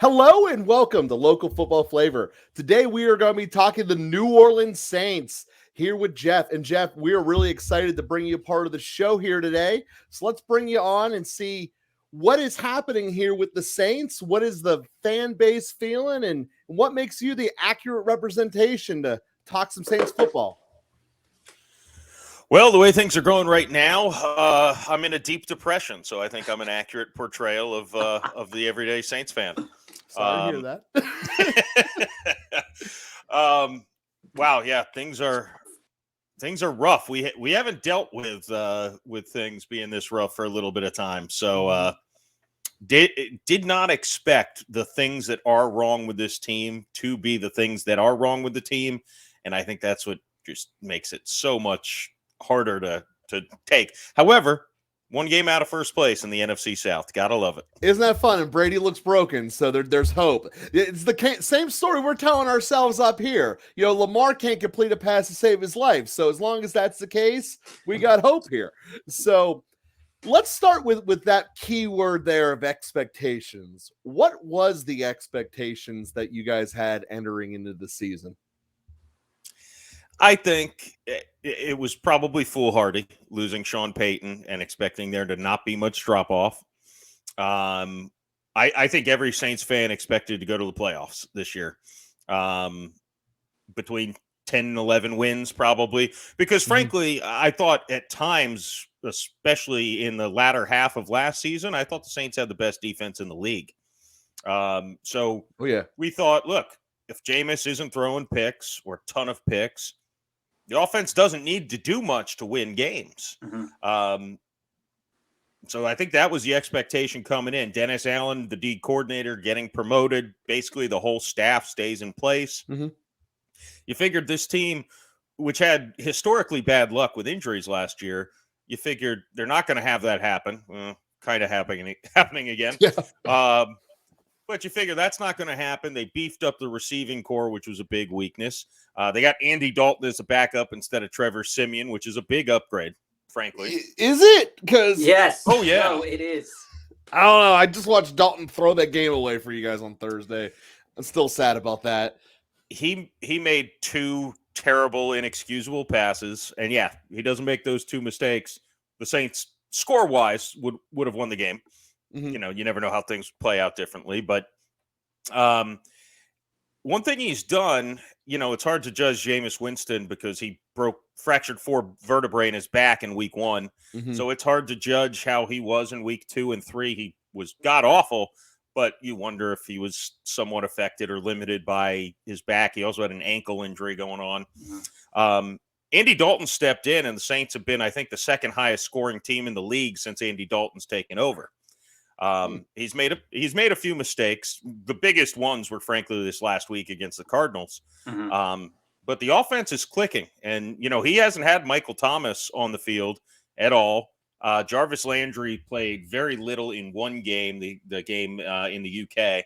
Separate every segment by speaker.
Speaker 1: Hello and welcome to Local Football Flavor. Today we are going to be talking the New Orleans Saints here with Jeff. And Jeff, we are really excited to bring you a part of the show here today. So let's bring you on and see what is happening here with the Saints. What is the fan base feeling and what makes you the accurate representation to talk some Saints football?
Speaker 2: Well, the way things are going right now, I'm in a deep depression, so I think I'm an accurate portrayal of the everyday Saints fan.
Speaker 1: Sorry to hear
Speaker 2: that. Wow, yeah, things are rough. We haven't dealt with things being this rough for a little bit of time, so did not expect the things that are wrong with this team to be the things that are wrong with the team, and I think that's what just makes it so much harder to take. However, one game out of first place in the NFC South. Gotta love it.
Speaker 1: Isn't that fun? And Brady looks broken, so there's hope. It's the same story we're telling ourselves up here. You know, Lamar can't complete a pass to save his life. So as long as that's the case, we got hope here. So let's start with that key word there of expectations. What was the expectations that you guys had entering into the season?
Speaker 2: I think it was probably foolhardy losing Sean Payton and expecting there to not be much drop off. I think every Saints fan expected to go to the playoffs this year, between 10 and 11 wins probably, because frankly, I thought at times, especially in the latter half of last season, I thought the Saints had the best defense in the league. We thought, look, if Jameis isn't throwing picks or a ton of picks, the offense doesn't need to do much to win games. So I think that was the expectation coming in. Dennis Allen, the D coordinator, getting promoted. Basically, the whole staff stays in place. You figured this team, which had historically bad luck with injuries last year, you figured they're not going to have that happen. Kind of happening again. Yeah. But you figure that's not going to happen. They beefed up the receiving core, which was a big weakness. They got Andy Dalton as a backup instead of Trevor Siemian, which is a big upgrade, frankly.
Speaker 1: Is it? Because
Speaker 3: yes.
Speaker 2: Oh, yeah.
Speaker 3: No, it is.
Speaker 1: I don't know. I just watched Dalton throw that game away for you guys on Thursday. I'm still sad about that.
Speaker 2: He made two terrible, inexcusable passes. And, yeah, he doesn't make those two mistakes. The Saints, score-wise, would have won the game. You know, you never know how things play out differently. But one thing he's done, you know, it's hard to judge Jameis Winston because he fractured 4 vertebrae in his back in week 1. So it's hard to judge how he was in week 2 and 3. He was god-awful, but you wonder if he was somewhat affected or limited by his back. He also had an ankle injury going on. Andy Dalton stepped in, and the Saints have been, I think, the second highest scoring team in the league since Andy Dalton's taken over. He's made a few mistakes. The biggest ones were, frankly, this last week against the Cardinals. But the offense is clicking, and you know he hasn't had Michael Thomas on the field at all. Jarvis Landry played very little in one game, the game in the UK.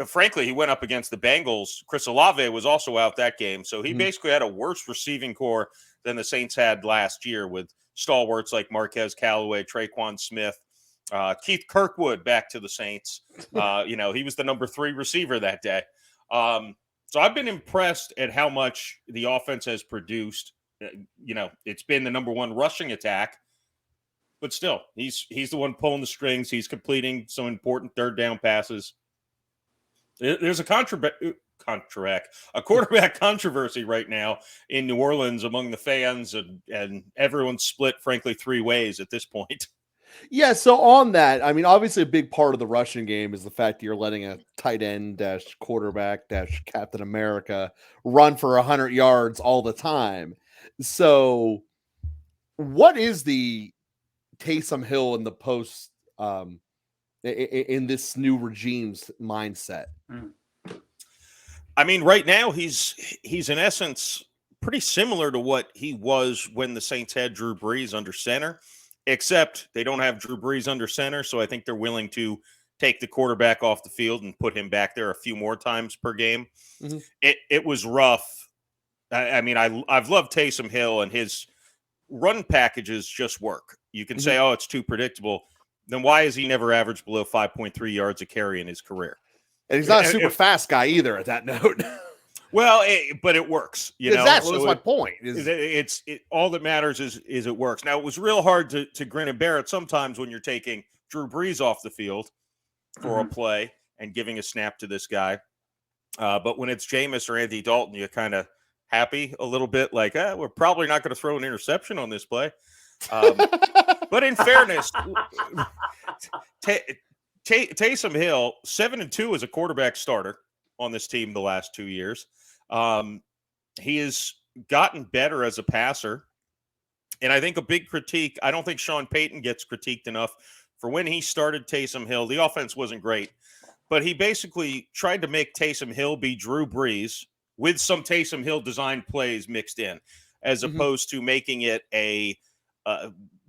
Speaker 2: Frankly, he went up against the Bengals. Chris Olave was also out that game, so he basically had a worse receiving core than the Saints had last year with stalwarts like Marquez Callaway, Traquan Smith. Keith Kirkwood back to the Saints. You know, he was the number 3 receiver that day. So I've been impressed at how much the offense has produced. You know, it's been the number 1 rushing attack, but still, he's the one pulling the strings. He's completing some important third down passes. There's a quarterback controversy right now in New Orleans among the fans, and everyone's split, frankly, 3 ways at this point.
Speaker 1: Yeah, so on that, I mean, obviously a big part of the rushing game is the fact that you're letting a tight end - quarterback - Captain America run for 100 yards all the time. So what is the Taysom Hill in the post in this new regime's mindset?
Speaker 2: I mean, right now he's in essence pretty similar to what he was when the Saints had Drew Brees under center. Except they don't have Drew Brees under center, so I think they're willing to take the quarterback off the field and put him back there a few more times per game. It was rough. I mean, I've loved Taysom Hill, and his run packages just work. You can say, oh, it's too predictable. then why has he never averaged below 5.3 yards a carry in his career?
Speaker 1: And he's not a super fast guy either at that note.
Speaker 2: Well, but it works.
Speaker 1: Exactly.
Speaker 2: So
Speaker 1: that's my point.
Speaker 2: It's all that matters is it works. Now, it was real hard to grin and bear it sometimes when you're taking Drew Brees off the field for a play and giving a snap to this guy. But when it's Jameis or Andy Dalton, you're kind of happy a little bit, like, we're probably not going to throw an interception on this play. But in fairness, Taysom Hill, 7-2 as a quarterback starter on this team the last 2 years. He has gotten better as a passer. And I think a big critique, I don't think Sean Payton gets critiqued enough for when he started Taysom Hill. The offense wasn't great, but he basically tried to make Taysom Hill be Drew Brees with some Taysom Hill designed plays mixed in, as opposed to making it a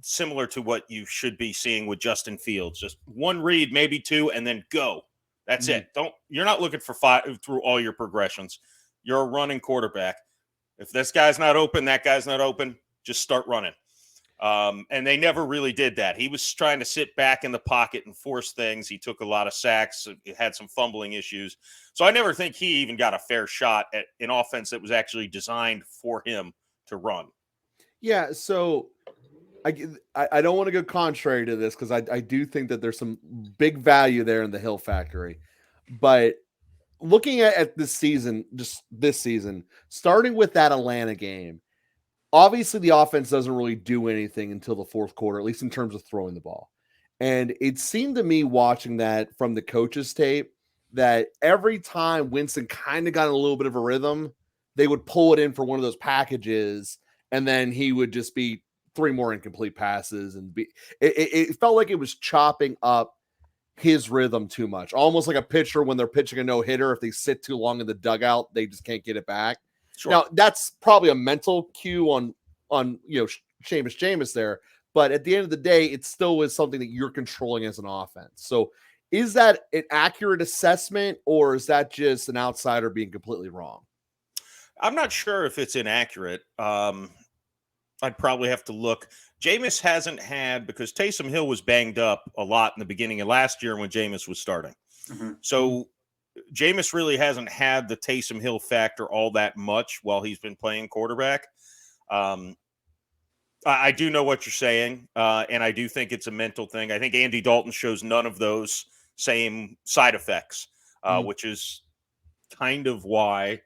Speaker 2: similar to what you should be seeing with Justin Fields. Just one read, maybe two, and then go. That's it. You're not looking for 5 through all your progressions. You're a running quarterback. If this guy's not open, that guy's not open, just start running. And they never really did that. He was trying to sit back in the pocket and force things. He took a lot of sacks. He had some fumbling issues. So I never think he even got a fair shot at an offense that was actually designed for him to run.
Speaker 1: Yeah, so I don't want to go contrary to this because I do think that there's some big value there in the Hill factory. But looking at this season, just this season, starting with that Atlanta game, obviously the offense doesn't really do anything until the fourth quarter, at least in terms of throwing the ball. And it seemed to me watching that from the coach's tape that every time Winston kind of got in a little bit of a rhythm, they would pull it in for one of those packages, and then he would just be 3 more incomplete passes. And it felt like it was chopping up his rhythm too much, almost like a pitcher when they're pitching a no-hitter. If they sit too long in the dugout, they just can't get it back. Sure. Now, that's probably a mental cue on Jameis there, but at the end of the day, it still is something that you're controlling as an offense. So is that an accurate assessment, or is that just an outsider being completely wrong?
Speaker 2: I'm not sure if it's inaccurate. I'd probably have to look. Jameis hasn't had, because Taysom Hill was banged up a lot in the beginning of last year when Jameis was starting. So Jameis really hasn't had the Taysom Hill factor all that much while he's been playing quarterback. I do know what you're saying, and I do think it's a mental thing. I think Andy Dalton shows none of those same side effects, which is kind of why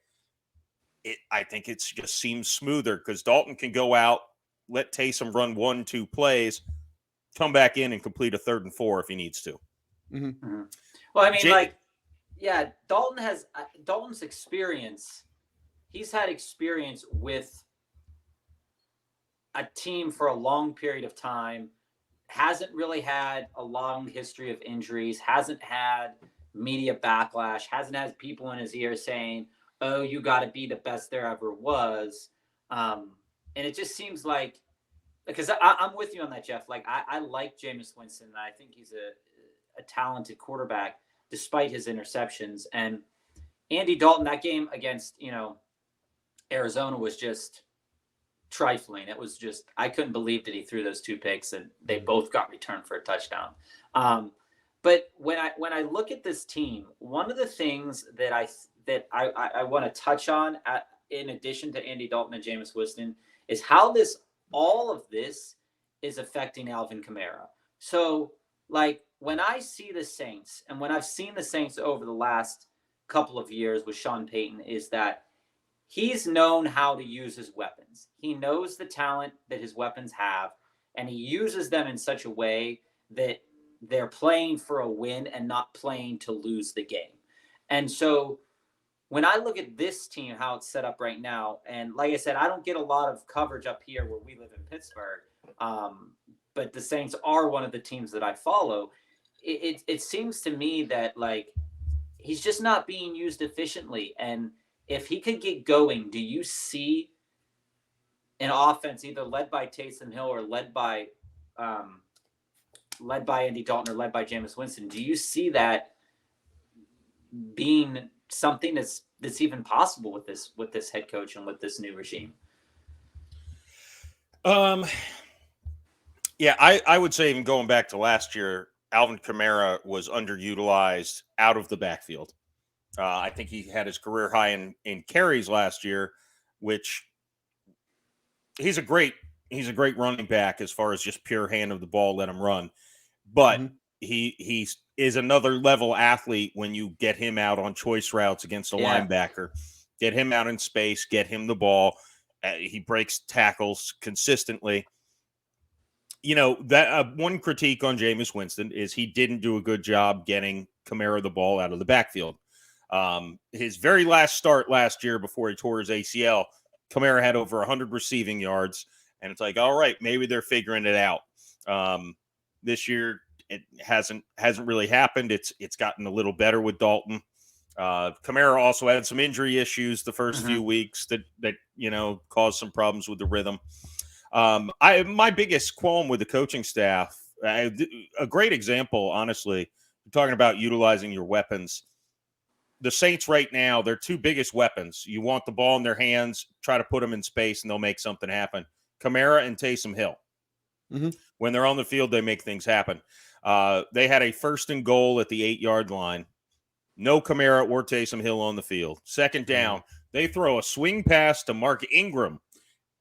Speaker 2: I think it just seems smoother, because Dalton can go out, let Taysom run 1-2 plays, come back in and complete a 3rd and 4 if he needs to.
Speaker 3: Well, I mean, Dalton's experience. He's had experience with a team for a long period of time, hasn't really had a long history of injuries, hasn't had media backlash, hasn't had people in his ear saying, oh, you got to be the best there ever was. And it just seems like, because I'm with you on that, Jeff. Like, I like Jameis Winston, and I think he's a talented quarterback despite his interceptions. And Andy Dalton, that game against, Arizona was just trifling. It was just, I couldn't believe that he threw those 2 picks, and they both got returned for a touchdown. But when I look at this team, one of the things that I want to touch on, in addition to Andy Dalton and Jameis Winston, is how all of this is affecting Alvin Kamara. So, like, when I see the Saints, and when I've seen the Saints over the last couple of years with Sean Payton, is that he's known how to use his weapons. He knows the talent that his weapons have, and he uses them in such a way that they're playing for a win and not playing to lose the game. And so when I look at this team, how it's set up right now, and like I said, I don't get a lot of coverage up here where we live in Pittsburgh, but the Saints are one of the teams that I follow. It seems to me that, like, he's just not being used efficiently. And if he could get going, do you see an offense either led by Taysom Hill or led by Andy Dalton or led by Jameis Winston? Do you see that being something that's even possible with this head coach and with this new regime?
Speaker 2: Yeah, I would say even going back to last year, Alvin Kamara was underutilized out of the backfield. I think he had his career high in carries last year, which he's a great running back as far as just pure hand of the ball, let him run. But he is another level athlete when you get him out on choice routes against a linebacker, get him out in space, get him the ball. He breaks tackles consistently. You know, that one critique on Jameis Winston is he didn't do a good job getting Kamara the ball out of the backfield. His very last start last year before he tore his ACL, Kamara had over 100 receiving yards, and it's like, all right, maybe they're figuring it out. This year, it hasn't really happened. It's gotten a little better with Dalton. Kamara also had some injury issues the first few weeks that caused some problems with the rhythm. My biggest qualm with the coaching staff, a great example, honestly, talking about utilizing your weapons. The Saints right now, their two biggest weapons. You want the ball in their hands, try to put them in space, and they'll make something happen. Kamara and Taysom Hill. When they're on the field, they make things happen. They had a 1st and goal at the 8-yard line. No Kamara or Taysom Hill on the field. 2nd down, they throw a swing pass to Mark Ingram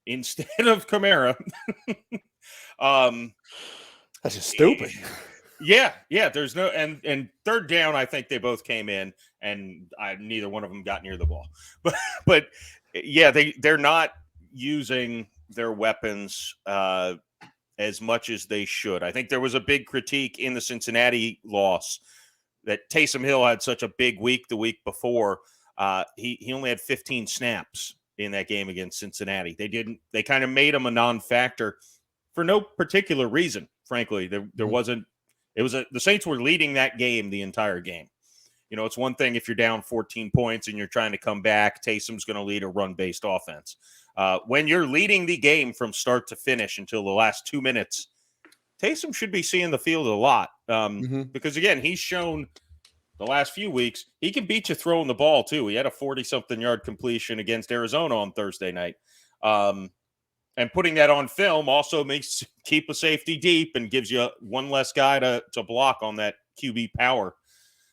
Speaker 2: instead of Kamara.
Speaker 1: That's just stupid.
Speaker 2: Yeah. There's no and 3rd down. I think they both came in, and neither one of them got near the ball. But yeah, they're not using their weapons as much as they should. I think there was a big critique in the Cincinnati loss that Taysom Hill had such a big week the week before. He only had 15 snaps in that game against Cincinnati. They kind of made him a non-factor for no particular reason, frankly. There wasn't. The Saints were leading that game the entire game. You know, it's one thing if you're down 14 points and you're trying to come back, Taysom's going to lead a run-based offense. When you're leading the game from start to finish until the last 2 minutes, Taysom should be seeing the field a lot because, again, he's shown the last few weeks he can beat you throwing the ball, too. He had a 40-something yard completion against Arizona on Thursday night. And putting that on film also makes keep a safety deep and gives you one less guy to block on that QB power.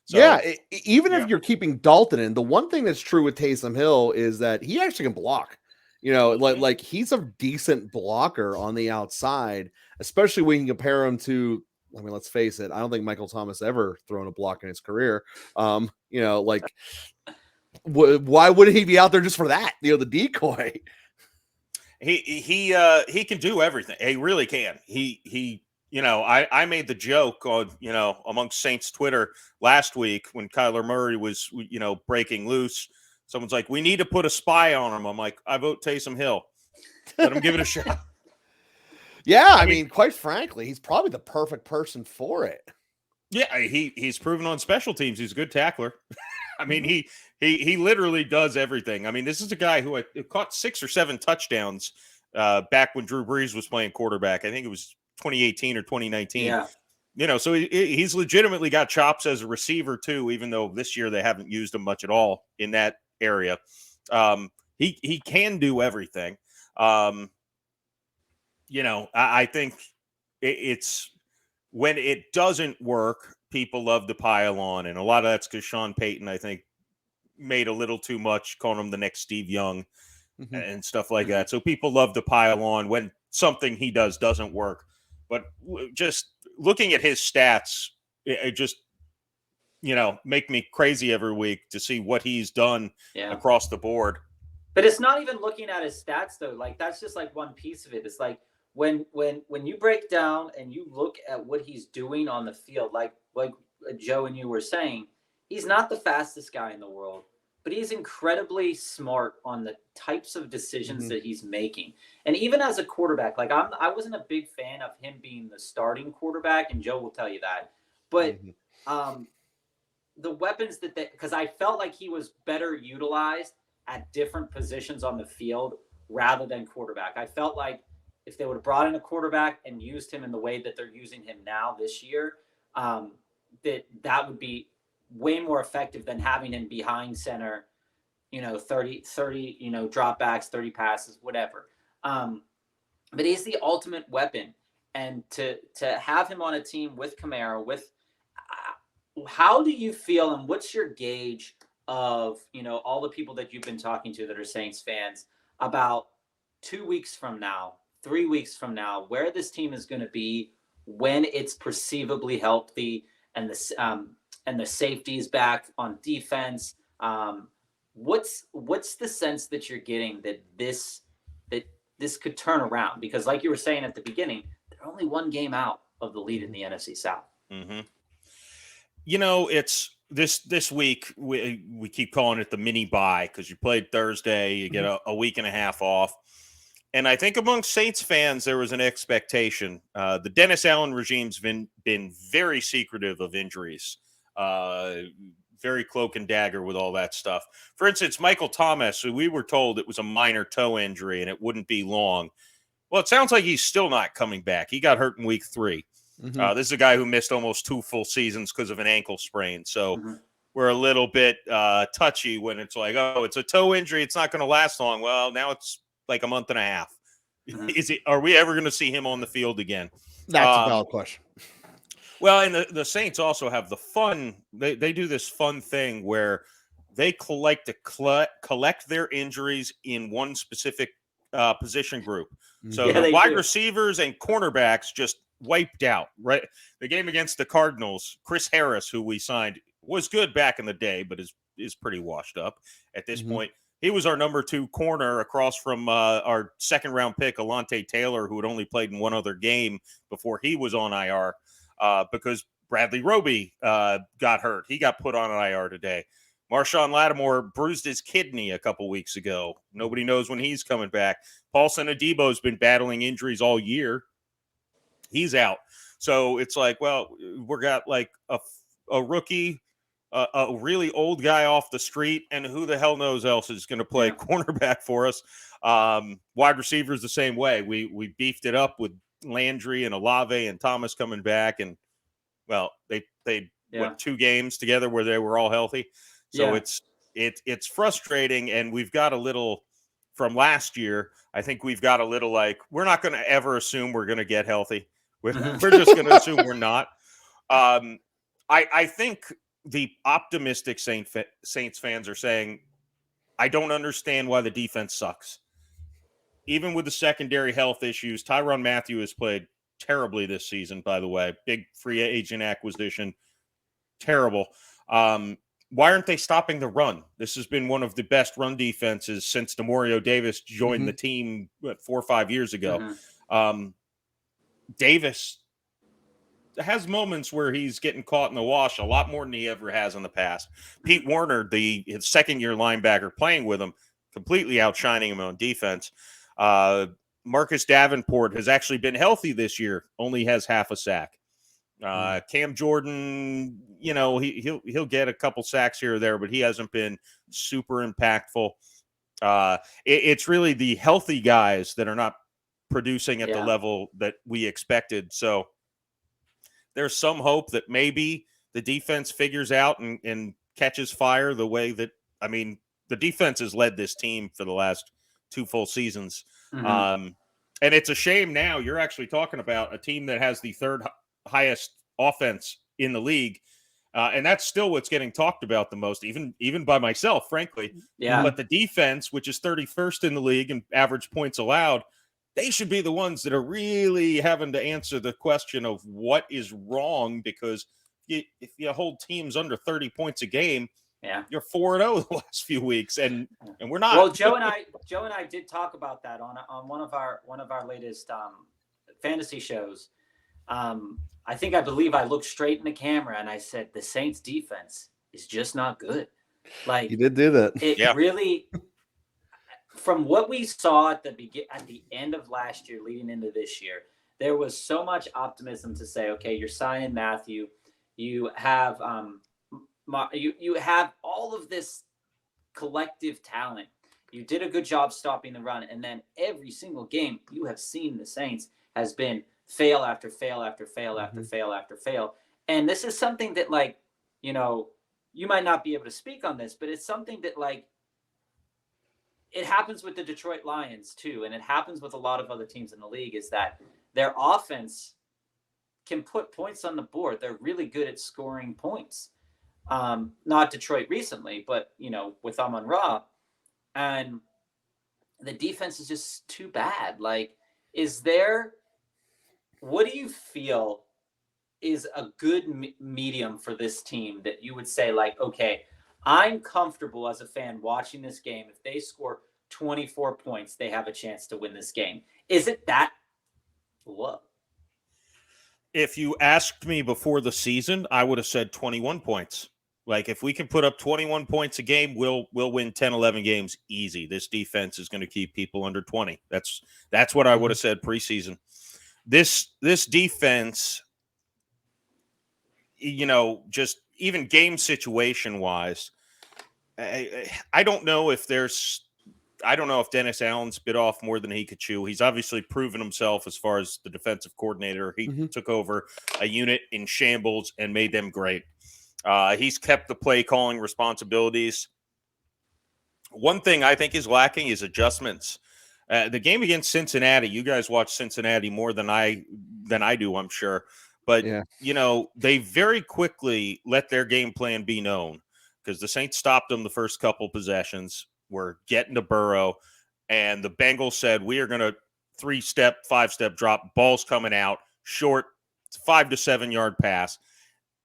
Speaker 2: So,
Speaker 1: even if you're keeping Dalton in, the one thing that's true with Taysom Hill is that he actually can block. You know, like he's a decent blocker on the outside, especially when you compare him to, I mean, let's face it, I don't think Michael Thomas ever thrown a block in his career. You know, like why wouldn't he be out there just for that? You know, the decoy.
Speaker 2: He can do everything. He really can. He you know, I made the joke on, you know, amongst Saints Twitter last week when Kyler Murray was, you know, breaking loose. Someone's like, we need to put a spy on him. I'm like, I vote Taysom Hill. Let him give it a shot.
Speaker 1: Yeah, I mean, quite frankly, he's probably the perfect person for it.
Speaker 2: Yeah, he's proven on special teams he's a good tackler. I mean, he literally does everything. I mean, this is a guy who caught 6 or 7 touchdowns back when Drew Brees was playing quarterback. I think it was 2018 or 2019.
Speaker 3: Yeah.
Speaker 2: You know, so he's legitimately got chops as a receiver too, even though this year they haven't used him much at all in that area. He can do everything. You know, I think it's when it doesn't work, people love to pile on, and a lot of that's because Sean Payton, I think, made a little too much, calling him the next Steve Young and stuff like that. So people love to pile on when something he does doesn't work. But just looking at his stats, it just, you know, make me crazy every week to see what he's done across the board.
Speaker 3: But it's not even looking at his stats though. Like that's just like one piece of it. It's like when you break down and you look at what he's doing on the field, like Joe and you were saying, he's not the fastest guy in the world, but he's incredibly smart on the types of decisions that he's making. And even as a quarterback, like I wasn't a big fan of him being the starting quarterback, and Joe will tell you that. But the weapons because I felt like he was better utilized at different positions on the field rather than quarterback. I felt like if they would have brought in a quarterback and used him in the way that they're using him now this year, that would be way more effective than having him behind center, you know, 30, you know, dropbacks, 30 passes, whatever. But he's the ultimate weapon. and to have him on a team with Kamara, with how do you feel, and what's your gauge of, you know, all the people that you've been talking to that are Saints fans about 2 weeks from now, 3 weeks from now, where this team is going to be when it's perceivably healthy and the safeties back on defense? What's the sense that you're getting that this could turn around? Because like you were saying at the beginning, they're only one game out of the lead in the NFC South.
Speaker 2: Mm-hmm. You know, it's this week we keep calling it the mini bye because you played Thursday, you get a week and a half off. And I think among Saints fans, there was an expectation. The Dennis Allen regime's been very secretive of injuries, very cloak and dagger with all that stuff. For instance, Michael Thomas, we were told it was a minor toe injury and it wouldn't be long. Well, it sounds like he's still not coming back. He got hurt in week 3. This is a guy who missed almost 2 full seasons because of an ankle sprain. So we're a little bit touchy when it's like, oh, it's a toe injury. It's not going to last long. Well, now it's like a month and a half. Are we ever going to see him on the field again?
Speaker 1: That's a valid question.
Speaker 2: Well, and the Saints also have the fun. They do this fun thing where they collect their injuries in one specific position group. So the wide receivers and cornerbacks just wiped out, right? The game against the Cardinals, Chris Harris, who we signed, was good back in the day, but is pretty washed up at this point. He was our number 2 corner across from our second-round pick, Alontae Taylor, who had only played in one other game before he was on IR because Bradley Roby got hurt. He got put on IR today. Marshawn Lattimore bruised his kidney a couple weeks ago. Nobody knows when he's coming back. Paulson Adebo's been battling injuries all year. He's out. So it's like, well, we got like a rookie, a really old guy off the street, and who the hell knows else is going to play cornerback for us. Wide receivers the same way. We beefed it up with Landry and Olave and Thomas coming back, and well, they went 2 games together where they were all healthy. So it's frustrating, and we've got a little from last year. I think we've got a little like, we're not going to ever assume we're going to get healthy. We're just going to assume we're not. I think the optimistic Saints fans are saying, I don't understand why the defense sucks. Even with the secondary health issues, Tyrann Mathieu has played terribly this season, by the way. Big free agent acquisition. Terrible. Why aren't they stopping the run? This has been one of the best run defenses since Demario Davis joined the team 4 or 5 years ago. Davis has moments where he's getting caught in the wash a lot more than he ever has in the past. Pete Werner, his second-year linebacker playing with him, completely outshining him on defense. Marcus Davenport has actually been healthy this year, only has half a sack. Cam Jordan, you know, he'll get a couple sacks here or there, but he hasn't been super impactful. It's really the healthy guys that are not producing at the level that we expected. So there's some hope that maybe the defense figures out and catches fire the way that, I mean, the defense has led this team for the last 2 full seasons. And it's a shame now you're actually talking about a team that has the 3rd highest offense in the league. And that's still what's getting talked about the most, even by myself, frankly. But the defense, which is 31st in the league in average points allowed, they should be the ones that are really having to answer the question of what is wrong, because if you hold teams under 30 points a game, you're 4-0 the last few weeks, and we're not.
Speaker 3: Well, Joe and I did talk about that on one of our latest fantasy shows. I believe I looked straight in the camera and I said the Saints defense is just not good. Like,
Speaker 1: you did do that.
Speaker 3: It really, from what we saw at the end of last year, leading into this year, there was so much optimism to say, okay, you're signing Mathieu, you have you have all of this collective talent. You did a good job stopping the run, and then every single game you have seen the Saints has been fail after fail after fail after fail after fail. And this is something that, like, you know, you might not be able to speak on this, but it's something that, like, it happens with the Detroit Lions too, and it happens with a lot of other teams in the league, is that their offense can put points on the board. They're really good at scoring points. Not Detroit recently, but with Amon-Ra, and the defense is just too bad. Like, what do you feel is a good medium for this team that you would say, like, okay, I'm comfortable as a fan watching this game. If they score 24 points, they have a chance to win this game. Is it that low?
Speaker 2: If you asked me before the season, I would have said 21 points. Like, if we can put up 21 points a game, we'll win 10, 11 games easy. This defense is going to keep people under 20. That's what I would have said preseason. This defense, just even game situation wise, I don't know if Dennis Allen's bit off more than he could chew. He's obviously proven himself as far as the defensive coordinator. He took over a unit in shambles and made them great. He's kept the play calling responsibilities. One thing I think is lacking is adjustments. The game against Cincinnati, you guys watch Cincinnati more than I do, I'm sure. But, they very quickly let their game plan be known because the Saints stopped them the first couple possessions. We're getting to Burrow, and the Bengals said, we are going to 3-step, 5-step drop, ball's coming out, short, 5 to 7 yard pass.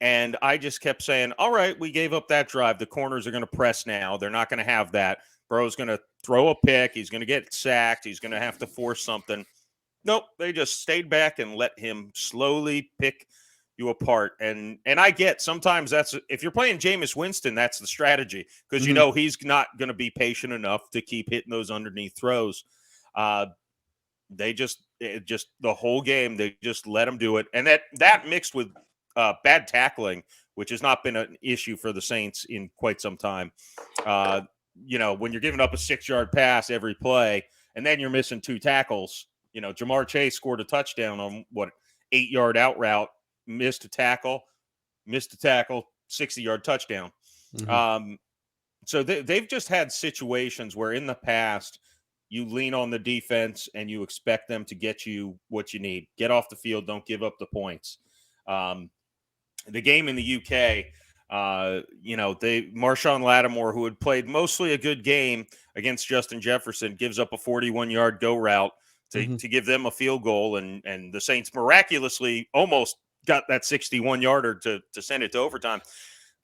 Speaker 2: And I just kept saying, all right, we gave up that drive. The corners are going to press now. They're not going to have that. Burrow's going to throw a pick. He's going to get sacked. He's going to have to force something. Nope, they just stayed back and let him slowly pick you apart. And I get sometimes if you're playing Jameis Winston, that's the strategy because he's not going to be patient enough to keep hitting those underneath throws. They just the whole game they just let him do it, and that mixed with bad tackling, which has not been an issue for the Saints in quite some time. When you're giving up a 6-yard pass every play, and then you're missing 2 tackles. Jamar Chase scored a touchdown on 8-yard out route. Missed a tackle, 60-yard touchdown. So they've just had situations where in the past you lean on the defense and you expect them to get you what you need. Get off the field, don't give up the points. The game in the UK, Marshawn Lattimore, who had played mostly a good game against Justin Jefferson, gives up a 41-yard go route to give them a field goal, and the Saints miraculously almost got that 61-yarder to send it to overtime.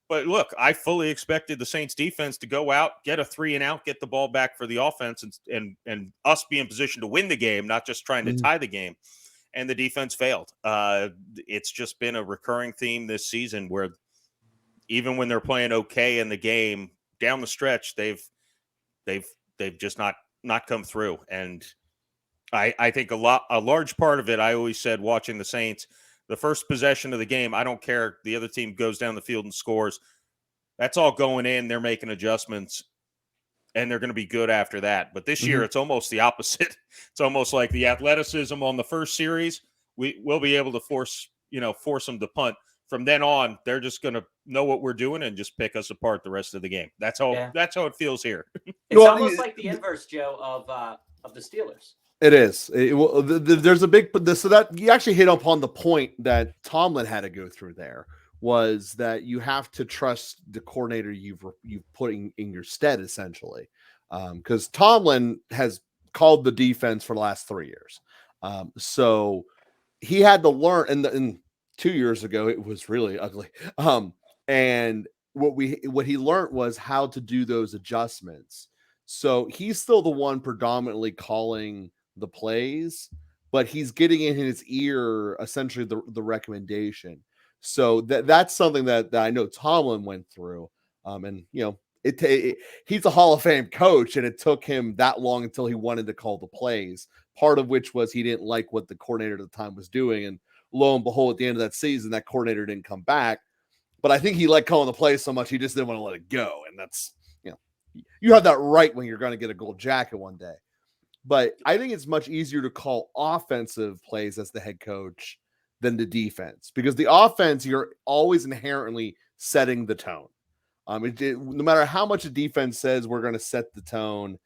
Speaker 2: But look, I fully expected the Saints defense to go out, get a 3-and-out, get the ball back for the offense, and us be in position to win the game, not just trying to tie the game. And the defense failed. It's just been a recurring theme this season where even when they're playing okay in the game, down the stretch, they've just not come through. And I think a large part of it, I always said watching the Saints, the first possession of the game, I don't care. The other team goes down the field and scores. That's all going in. They're making adjustments, and they're going to be good after that. But this year, it's almost the opposite. It's almost like the athleticism on the first series. We'll be able to force them to punt. From then on, they're just going to know what we're doing and just pick us apart the rest of the game. That's how it feels here.
Speaker 3: It's almost like the inverse, Joe, of the Steelers.
Speaker 1: It is. There's a big so that you actually hit upon the point that Tomlin had to go through. There was that you have to trust the coordinator you've put in your stead, essentially, because Tomlin has called the defense for the last 3 years. So he had to learn, and 2 years ago it was really ugly. And what he learned was how to do those adjustments. So he's still the one predominantly calling the plays, but he's getting in his ear essentially the recommendation. So that's something that I know Tomlin went through. And he's a Hall of Fame coach, and it took him that long until he wanted to call the plays. Part of which was he didn't like what the coordinator at the time was doing, and lo and behold, at the end of that season, that coordinator didn't come back. But I think he liked calling the plays so much he just didn't want to let it go, and that's you have that right when you're going to get a gold jacket one day. But I think it's much easier to call offensive plays as the head coach than the defense, because the offense, you're always inherently setting the tone. No matter how much the defense says we're going to set the tone,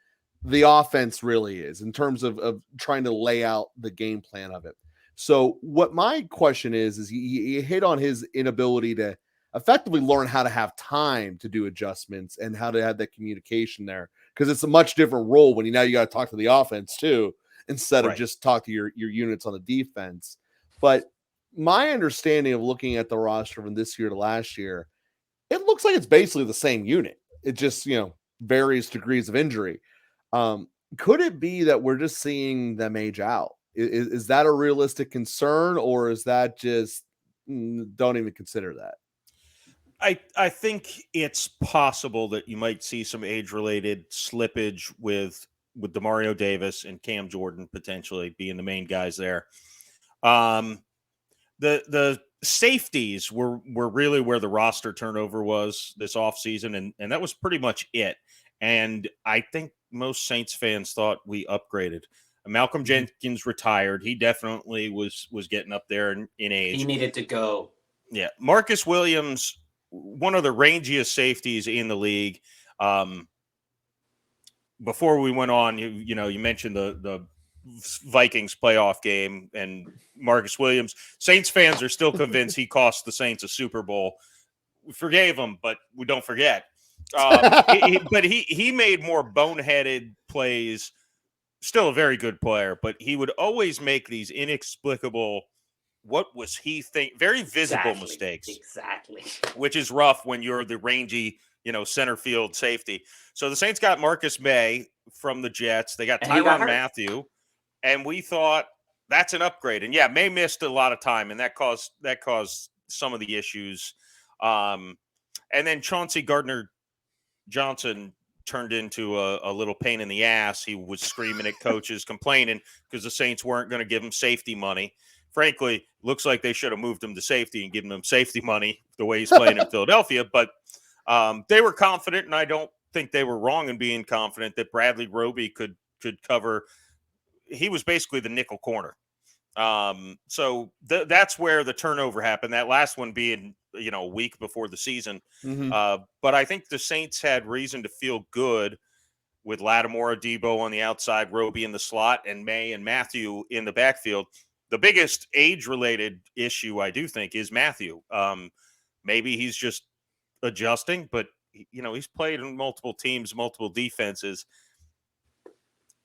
Speaker 1: the offense really is in terms of trying to lay out the game plan of it. So what my question is you hit on his inability to effectively learn how to have time to do adjustments and how to have that communication there, because it's a much different role when you got to talk to the offense too, instead of just talk to your units on the defense. But my understanding of looking at the roster from this year to last year, it looks like it's basically the same unit. It just, various degrees of injury. Could it be that we're just seeing them age out? Is that a realistic concern, or is that just don't even consider that?
Speaker 2: I think it's possible that you might see some age-related slippage with Demario Davis and Cam Jordan potentially being the main guys there. The safeties were really where the roster turnover was this offseason, and that was pretty much it. And I think most Saints fans thought we upgraded. Malcolm Jenkins retired. He definitely was getting up there in age.
Speaker 3: He needed to go.
Speaker 2: Yeah. Marcus Williams, one of the rangiest safeties in the league. Before we went on, you mentioned the Vikings playoff game and Marcus Williams. Saints fans are still convinced he cost the Saints a Super Bowl. We forgave him, but we don't forget. But he made more boneheaded plays. Still a very good player, but he would always make these inexplicable, what was he think, very visible mistakes.
Speaker 3: Exactly.
Speaker 2: Which is rough when you're the rangy, center field safety. So the Saints got Marcus May from the Jets. They got Tyrann Mathieu, and we thought that's an upgrade. And yeah, May missed a lot of time, and that caused some of the issues. And then Chauncey Gardner-Johnson turned into a little pain in the ass. He was screaming at coaches, complaining because the Saints weren't going to give him safety money. Frankly, looks like they should have moved him to safety and given him safety money the way he's playing in Philadelphia. But they were confident, and I don't think they were wrong in being confident that Bradley Roby could cover. He was basically the nickel corner. So that's where the turnover happened. That last one being, a week before the season. But I think the Saints had reason to feel good with Lattimore, Debo on the outside, Roby in the slot, and May and Mathieu in the backfield. The biggest age-related issue, I do think, is Mathieu. Maybe he's just adjusting, but, he's played in multiple teams, multiple defenses.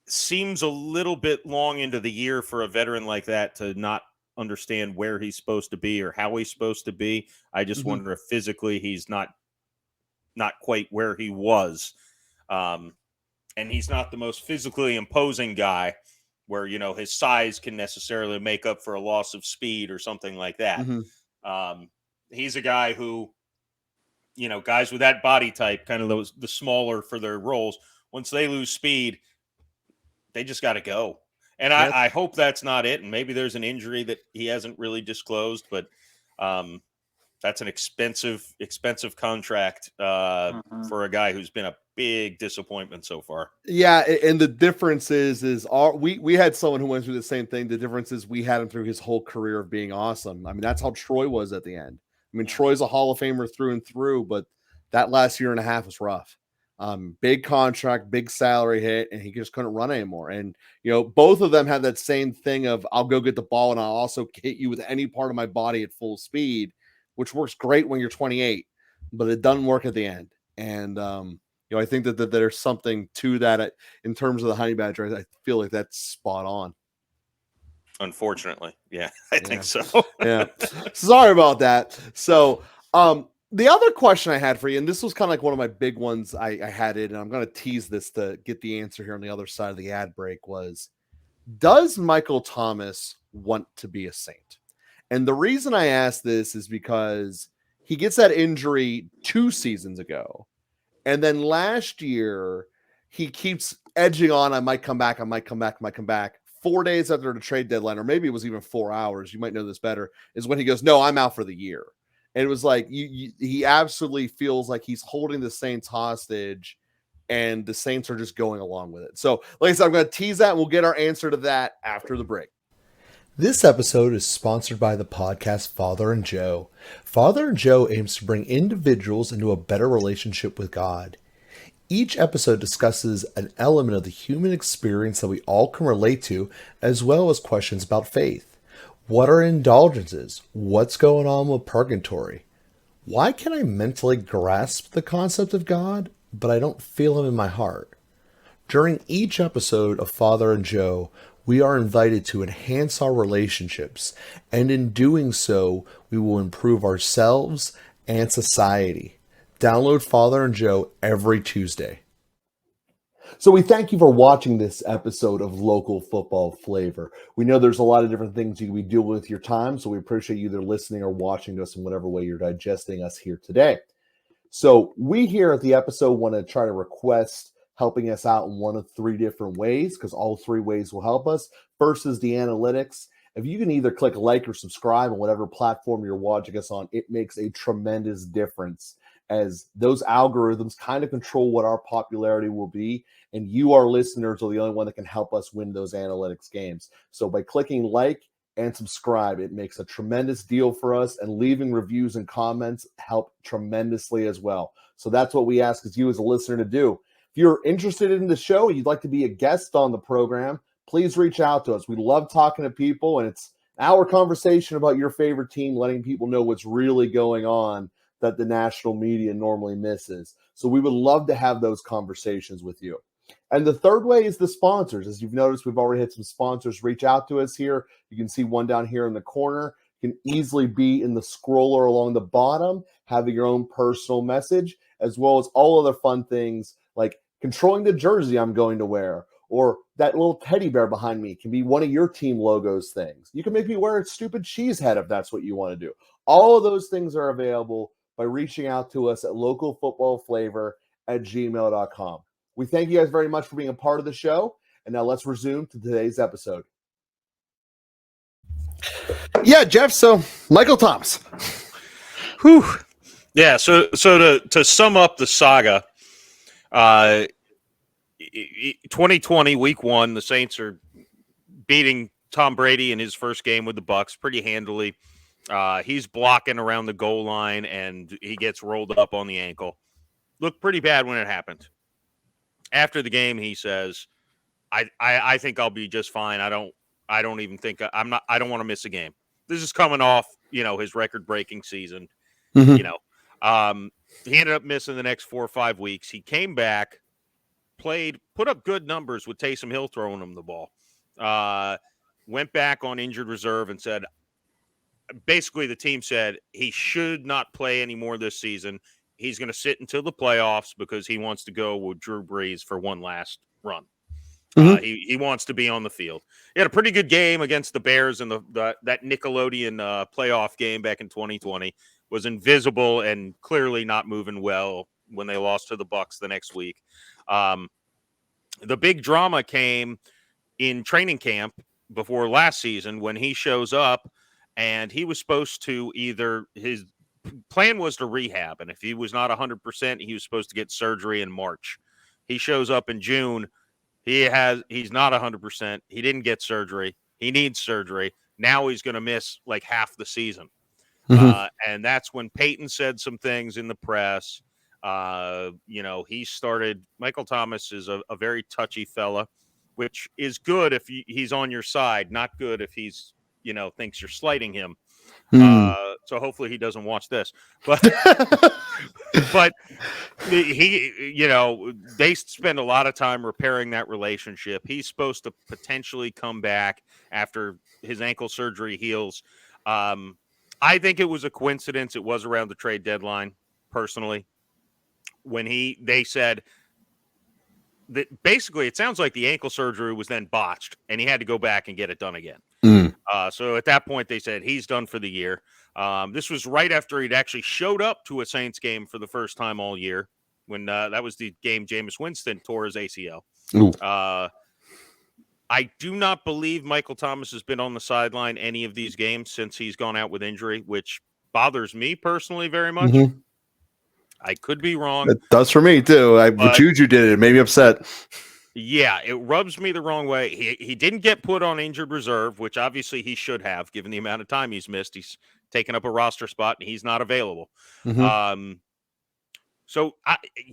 Speaker 2: Seems a little bit long into the year for a veteran like that to not understand where he's supposed to be or how he's supposed to be. I just wonder if physically he's not quite where he was. And he's not the most physically imposing guy where, his size can necessarily make up for a loss of speed or something like that. He's a guy who, guys with that body type, kind of the smaller for their roles, once they lose speed, they just got to go. And I hope that's not it. And maybe there's an injury that he hasn't really disclosed, but that's an expensive contract for a guy who's been a big disappointment so far.
Speaker 1: Yeah, and the difference is we had someone who went through the same thing. The difference is we had him through his whole career of being awesome. I mean, that's how Troy was at the end. I mean, Troy's a Hall of Famer through and through, but that last year and a half was rough. Big contract, big salary hit, and he just couldn't run anymore. And, both of them had that same thing of I'll go get the ball and I'll also hit you with any part of my body at full speed, which works great when you're 28, but it doesn't work at the end. And, I think that there's something to that in terms of the Honey Badger. I feel like that's spot on.
Speaker 2: Unfortunately. Yeah, I think so.
Speaker 1: Yeah. Sorry about that. So, the other question I had for you, and this was kind of like one of my big ones I had it, and I'm going to tease this to get the answer here on the other side of the ad break, was, does Michael Thomas want to be a Saint? And the reason I ask this is because he gets that injury 2 seasons ago. And then last year, he keeps edging on, I might come back. 4 days after the trade deadline, or maybe it was even 4 hours, you might know this better, is when he goes, no, I'm out for the year. And it was like he absolutely feels like he's holding the Saints hostage, and the Saints are just going along with it. So, like I said, I'm going to tease that, and we'll get our answer to that after the break. This episode is sponsored by the podcast Father and Joe. Father and Joe aims to bring individuals into a better relationship with God. Each episode discusses an element of the human experience that we all can relate to, as well as questions about faith. What are indulgences? What's going on with purgatory? Why can I mentally grasp the concept of God, but I don't feel him in my heart? During each episode of Father and Joe, we are invited to enhance our relationships, and in doing so, we will improve ourselves and society. Download Father and Joe every Tuesday. So we thank you for watching this episode of Local Football Flavor. We know there's a lot of different things you can be doing with your time, so we appreciate you either listening or watching us in whatever way you're digesting us here today. So we here at the episode want to try to request helping us out in one of three different ways, because all three ways will help us. First is the analytics. If you can either click like or subscribe on whatever platform you're watching us on, it makes a tremendous difference, as those algorithms kind of control what our popularity will be, and you, our listeners, are the only one that can help us win those analytics games. So by clicking like and subscribe, it makes a tremendous deal for us, and leaving reviews and comments help tremendously as well. So that's what we ask as you as a listener to do. If you're interested in the show and you'd like to be a guest on the program, please reach out to us. We love talking to people, and it's our conversation about your favorite team, letting people know what's really going on that the national media normally misses. So we would love to have those conversations with you. And the third way is the sponsors. As you've noticed, we've already had some sponsors reach out to us here. You can see one down here in the corner. You can easily be in the scroller along the bottom, having your own personal message, as well as all other fun things like controlling the jersey I'm going to wear, or that little teddy bear behind me can be one of your team logos things. You can make me wear a stupid cheese head if that's what you want to do. All of those things are available by reaching out to us at localfootballflavor@gmail.com. We thank you guys very much for being a part of the show. And now let's resume to today's episode. Yeah, Jeff. So Michael Thomas.
Speaker 2: Whew. Yeah. So to sum up the saga, 2020 week 1, the Saints are beating Tom Brady in his first game with the Bucs pretty handily. He's blocking around the goal line and he gets rolled up on the ankle. Looked pretty bad when it happened. After the game, he says, I think I'll be just fine. I don't even think I don't want to miss a game. This is coming off, his record-breaking season.
Speaker 1: Mm-hmm.
Speaker 2: He ended up missing the next 4 or 5 weeks. He came back, put up good numbers with Taysom Hill throwing him the ball. Went back on injured reserve and said, basically the team said he should not play anymore this season. He's going to sit until the playoffs because he wants to go with Drew Brees for one last run. Mm-hmm. He wants to be on the field. He had a pretty good game against the Bears in that Nickelodeon playoff game back in 2020. Was invisible and clearly not moving well when they lost to the Bucs the next week. The big drama came in training camp before last season when he shows up, and he was supposed to his plan was to rehab, and if he was not 100%, he was supposed to get surgery in March. He shows up in June. He's not 100%. He didn't get surgery. He needs surgery. Now he's going to miss like half the season. Mm-hmm. And that's when Peyton said some things in the press. He started. Michael Thomas is a very touchy fella, which is good if he's on your side, not good if he's, thinks you're slighting him. So hopefully he doesn't watch this, but they spend a lot of time repairing that relationship. He's supposed to potentially come back after his ankle surgery heals. I think it was a coincidence. It was around the trade deadline, personally, when they said that basically it sounds like the ankle surgery was then botched and he had to go back and get it done again. So at that point, they said he's done for the year. This was right after he'd actually showed up to a Saints game for the first time all year, when that was the game Jameis Winston tore his ACL. I do not believe Michael Thomas has been on the sideline any of these games since he's gone out with injury, which bothers me personally very much. Mm-hmm. I could be wrong.
Speaker 1: It does for me, too. Juju did it. It made me upset.
Speaker 2: Yeah, it rubs me the wrong way. He didn't get put on injured reserve, which obviously he should have, given the amount of time he's missed. He's taken up a roster spot, and he's not available. Mm-hmm. So,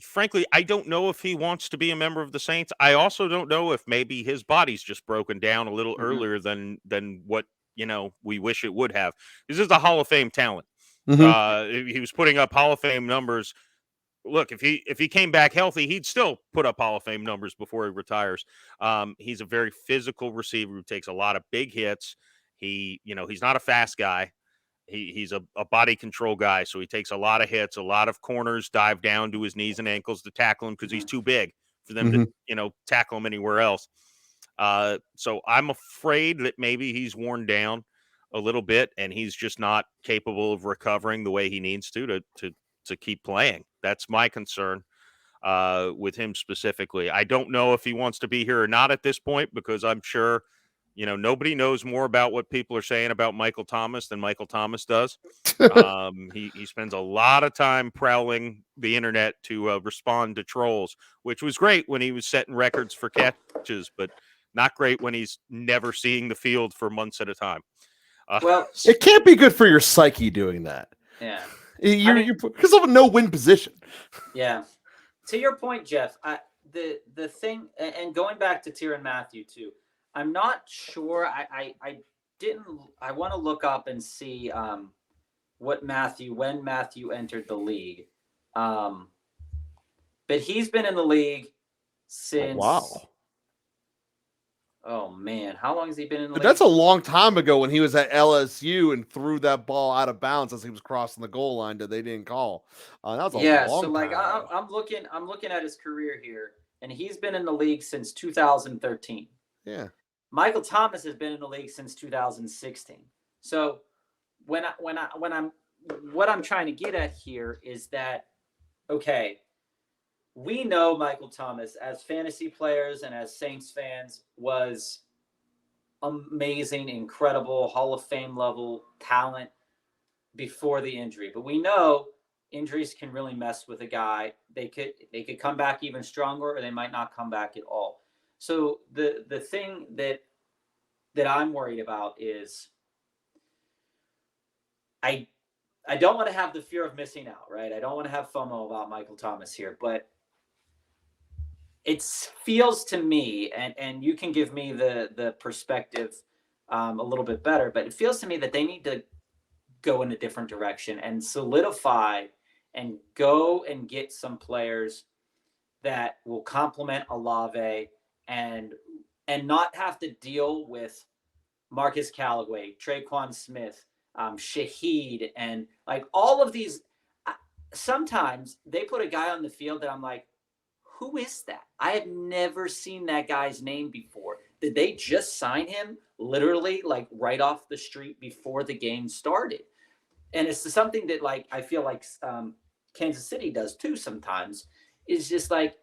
Speaker 2: frankly, I don't know if he wants to be a member of the Saints. I also don't know if maybe his body's just broken down a little earlier than what we wish it would have. This is a Hall of Fame talent. He was putting up Hall of Fame numbers. Look, if he came back healthy, he'd still put up Hall of Fame numbers before he retires. He's a very physical receiver who takes a lot of big hits. He's not a fast guy. He's a body control guy, so he takes a lot of hits. A lot of corners dive down to his knees and ankles to tackle him because he's too big for them to tackle him anywhere else. So I'm afraid that maybe he's worn down a little bit, and he's just not capable of recovering the way he needs to keep playing. That's my concern with him specifically. I don't know if he wants to be here or not at this point, because I'm sure, nobody knows more about what people are saying about Michael Thomas than Michael Thomas does. He spends a lot of time prowling the internet to respond to trolls, which was great when he was setting records for catches, but not great when he's never seeing the field for months at a time.
Speaker 3: Well,
Speaker 1: it can't be good for your psyche doing that.
Speaker 3: Yeah.
Speaker 1: You're because of a no-win position.
Speaker 3: Yeah. To your point, Jeff, the thing, and going back to Tyrann Mathieu too, I'm not sure. I want to look up and see when Mathieu entered the league. But he's been in the league since.
Speaker 1: Wow.
Speaker 3: Oh man, how long has he been in the league?
Speaker 1: That's a long time ago when he was at LSU and threw that ball out of bounds as he was crossing the goal line that they didn't call. That was a long time ago.
Speaker 3: I'm looking at his career here, and he's been in the league since 2013.
Speaker 1: Yeah.
Speaker 3: Michael Thomas has been in the league since 2016. So what I'm trying to get at here is that, okay, we know Michael Thomas as fantasy players and as Saints fans was amazing, incredible, Hall of Fame level talent before the injury. But we know injuries can really mess with a guy. They could come back even stronger, or they might not come back at all. So the thing that I'm worried about is I don't want to have the fear of missing out, right? I don't want to have FOMO about Michael Thomas here, but it feels to me, and you can give me the perspective a little bit better, but it feels to me that they need to go in a different direction and solidify and go and get some players that will complement Olave and not have to deal with Marcus Callaway, Traquan Smith, Shaheed, and like all of these. Sometimes they put a guy on the field that I'm like, who is that? I have never seen that guy's name before. Did they just sign him literally like right off the street before the game started? And it's something that like I feel like Kansas City does too sometimes, is just like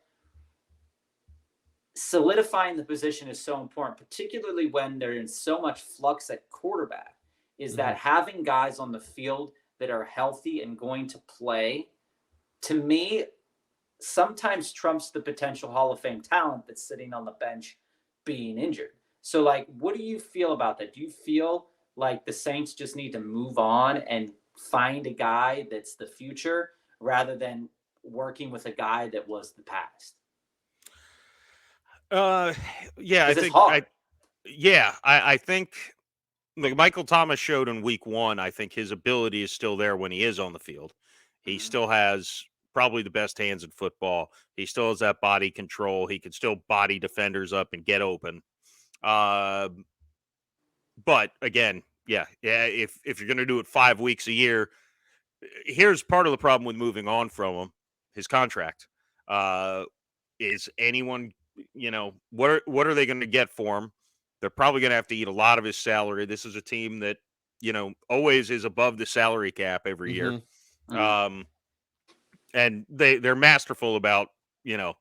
Speaker 3: solidifying the position is so important, particularly when they're in so much flux at quarterback, is that having guys on the field that are healthy and going to play, to me, sometimes trumps the potential Hall of Fame talent that's sitting on the bench being injured. So like, what do you feel about that? Do you feel like the Saints just need to move on and find a guy that's the future rather than working with a guy that was the past?
Speaker 2: Yeah, I think like Michael Thomas showed in week 1, I think his ability is still there when he is on the field. He still has probably the best hands in football. He still has that body control. He can still body defenders up and get open. But again, if you're going to do it 5 weeks a year, here's part of the problem with moving on from him: his contract. Is anyone, what are they going to get for him? They're probably going to have to eat a lot of his salary. This is a team that, always is above the salary cap every year. And they're masterful about, the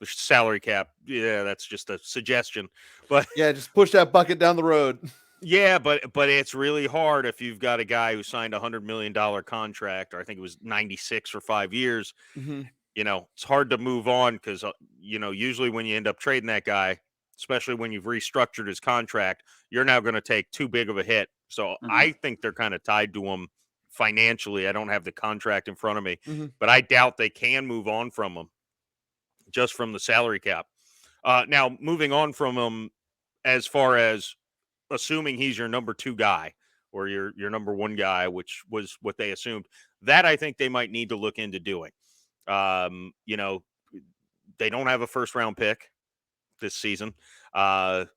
Speaker 2: salary cap. Yeah, that's just a suggestion. But
Speaker 1: yeah, just push that bucket down the road.
Speaker 2: Yeah, but it's really hard if you've got a guy who signed a $100 million contract, or I think it was 96 for 5 years. It's hard to move on because, usually when you end up trading that guy, especially when you've restructured his contract, you're now going to take too big of a hit. So I think they're kind of tied to him financially. I don't have the contract in front of me, but I doubt they can move on from him just from the salary cap. Now, moving on from him as far as assuming he's your number 2 guy or your number 1 guy, which was what they assumed. That I think they might need to look into doing. You know, they don't have a first round pick this season.
Speaker 3: Not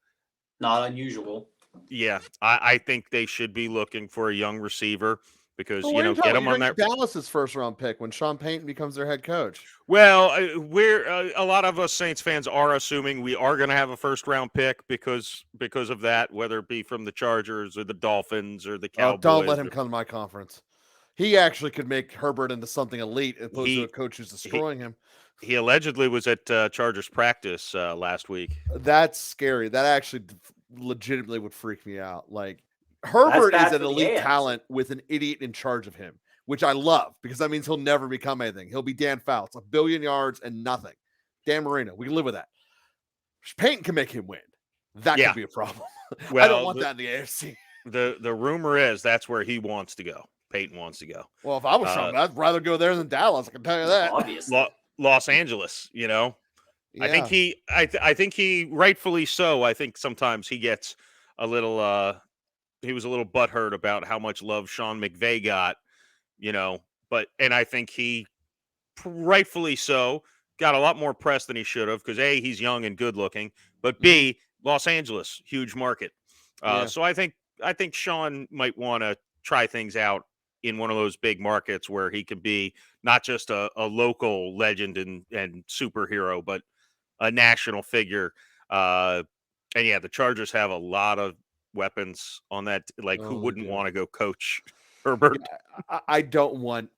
Speaker 3: unusual.
Speaker 2: Yeah, I think they should be looking for a young receiver because,
Speaker 1: Well,
Speaker 2: you know, get them on that.
Speaker 1: Dallas's first round pick when Sean Payton becomes their head coach.
Speaker 2: Well, we're a lot of us Saints fans are assuming we are going to have a first round pick because of that, whether it be from the Chargers or the Dolphins or the Cowboys.
Speaker 1: Don't let him come to my conference. He actually could make Herbert into something elite as opposed to a coach who's destroying him.
Speaker 2: He allegedly was at Chargers practice last week.
Speaker 1: That's scary. That actually legitimately would freak me out. Like, Herbert is an elite talent with an idiot in charge of him, which I love because that means he'll never become anything. He'll be Dan Fouts, 1 billion yards and nothing. Dan Marino, we can live with that. Peyton can make him win. That could be a problem. Well, I don't want that in the AFC.
Speaker 2: The rumor is that's where he wants to go. Peyton wants to go.
Speaker 1: Well, if I was Sean, I'd rather go there than Dallas. I can tell you that.
Speaker 3: Obviously,
Speaker 2: Los Angeles. You know, yeah. I think he rightfully so. I think sometimes he gets a little. He was a little butthurt about how much love Sean McVay got. You know, and I think he rightfully so got a lot more press than he should have because A, he's young and good looking, but B, Los Angeles, huge market. So I think Sean might want to try things out in one of those big markets where he could be not just a local legend and superhero, but a national figure. And yeah, the Chargers have a lot of weapons on that. Like, who wouldn't want to go coach Herbert?
Speaker 1: Yeah, I don't want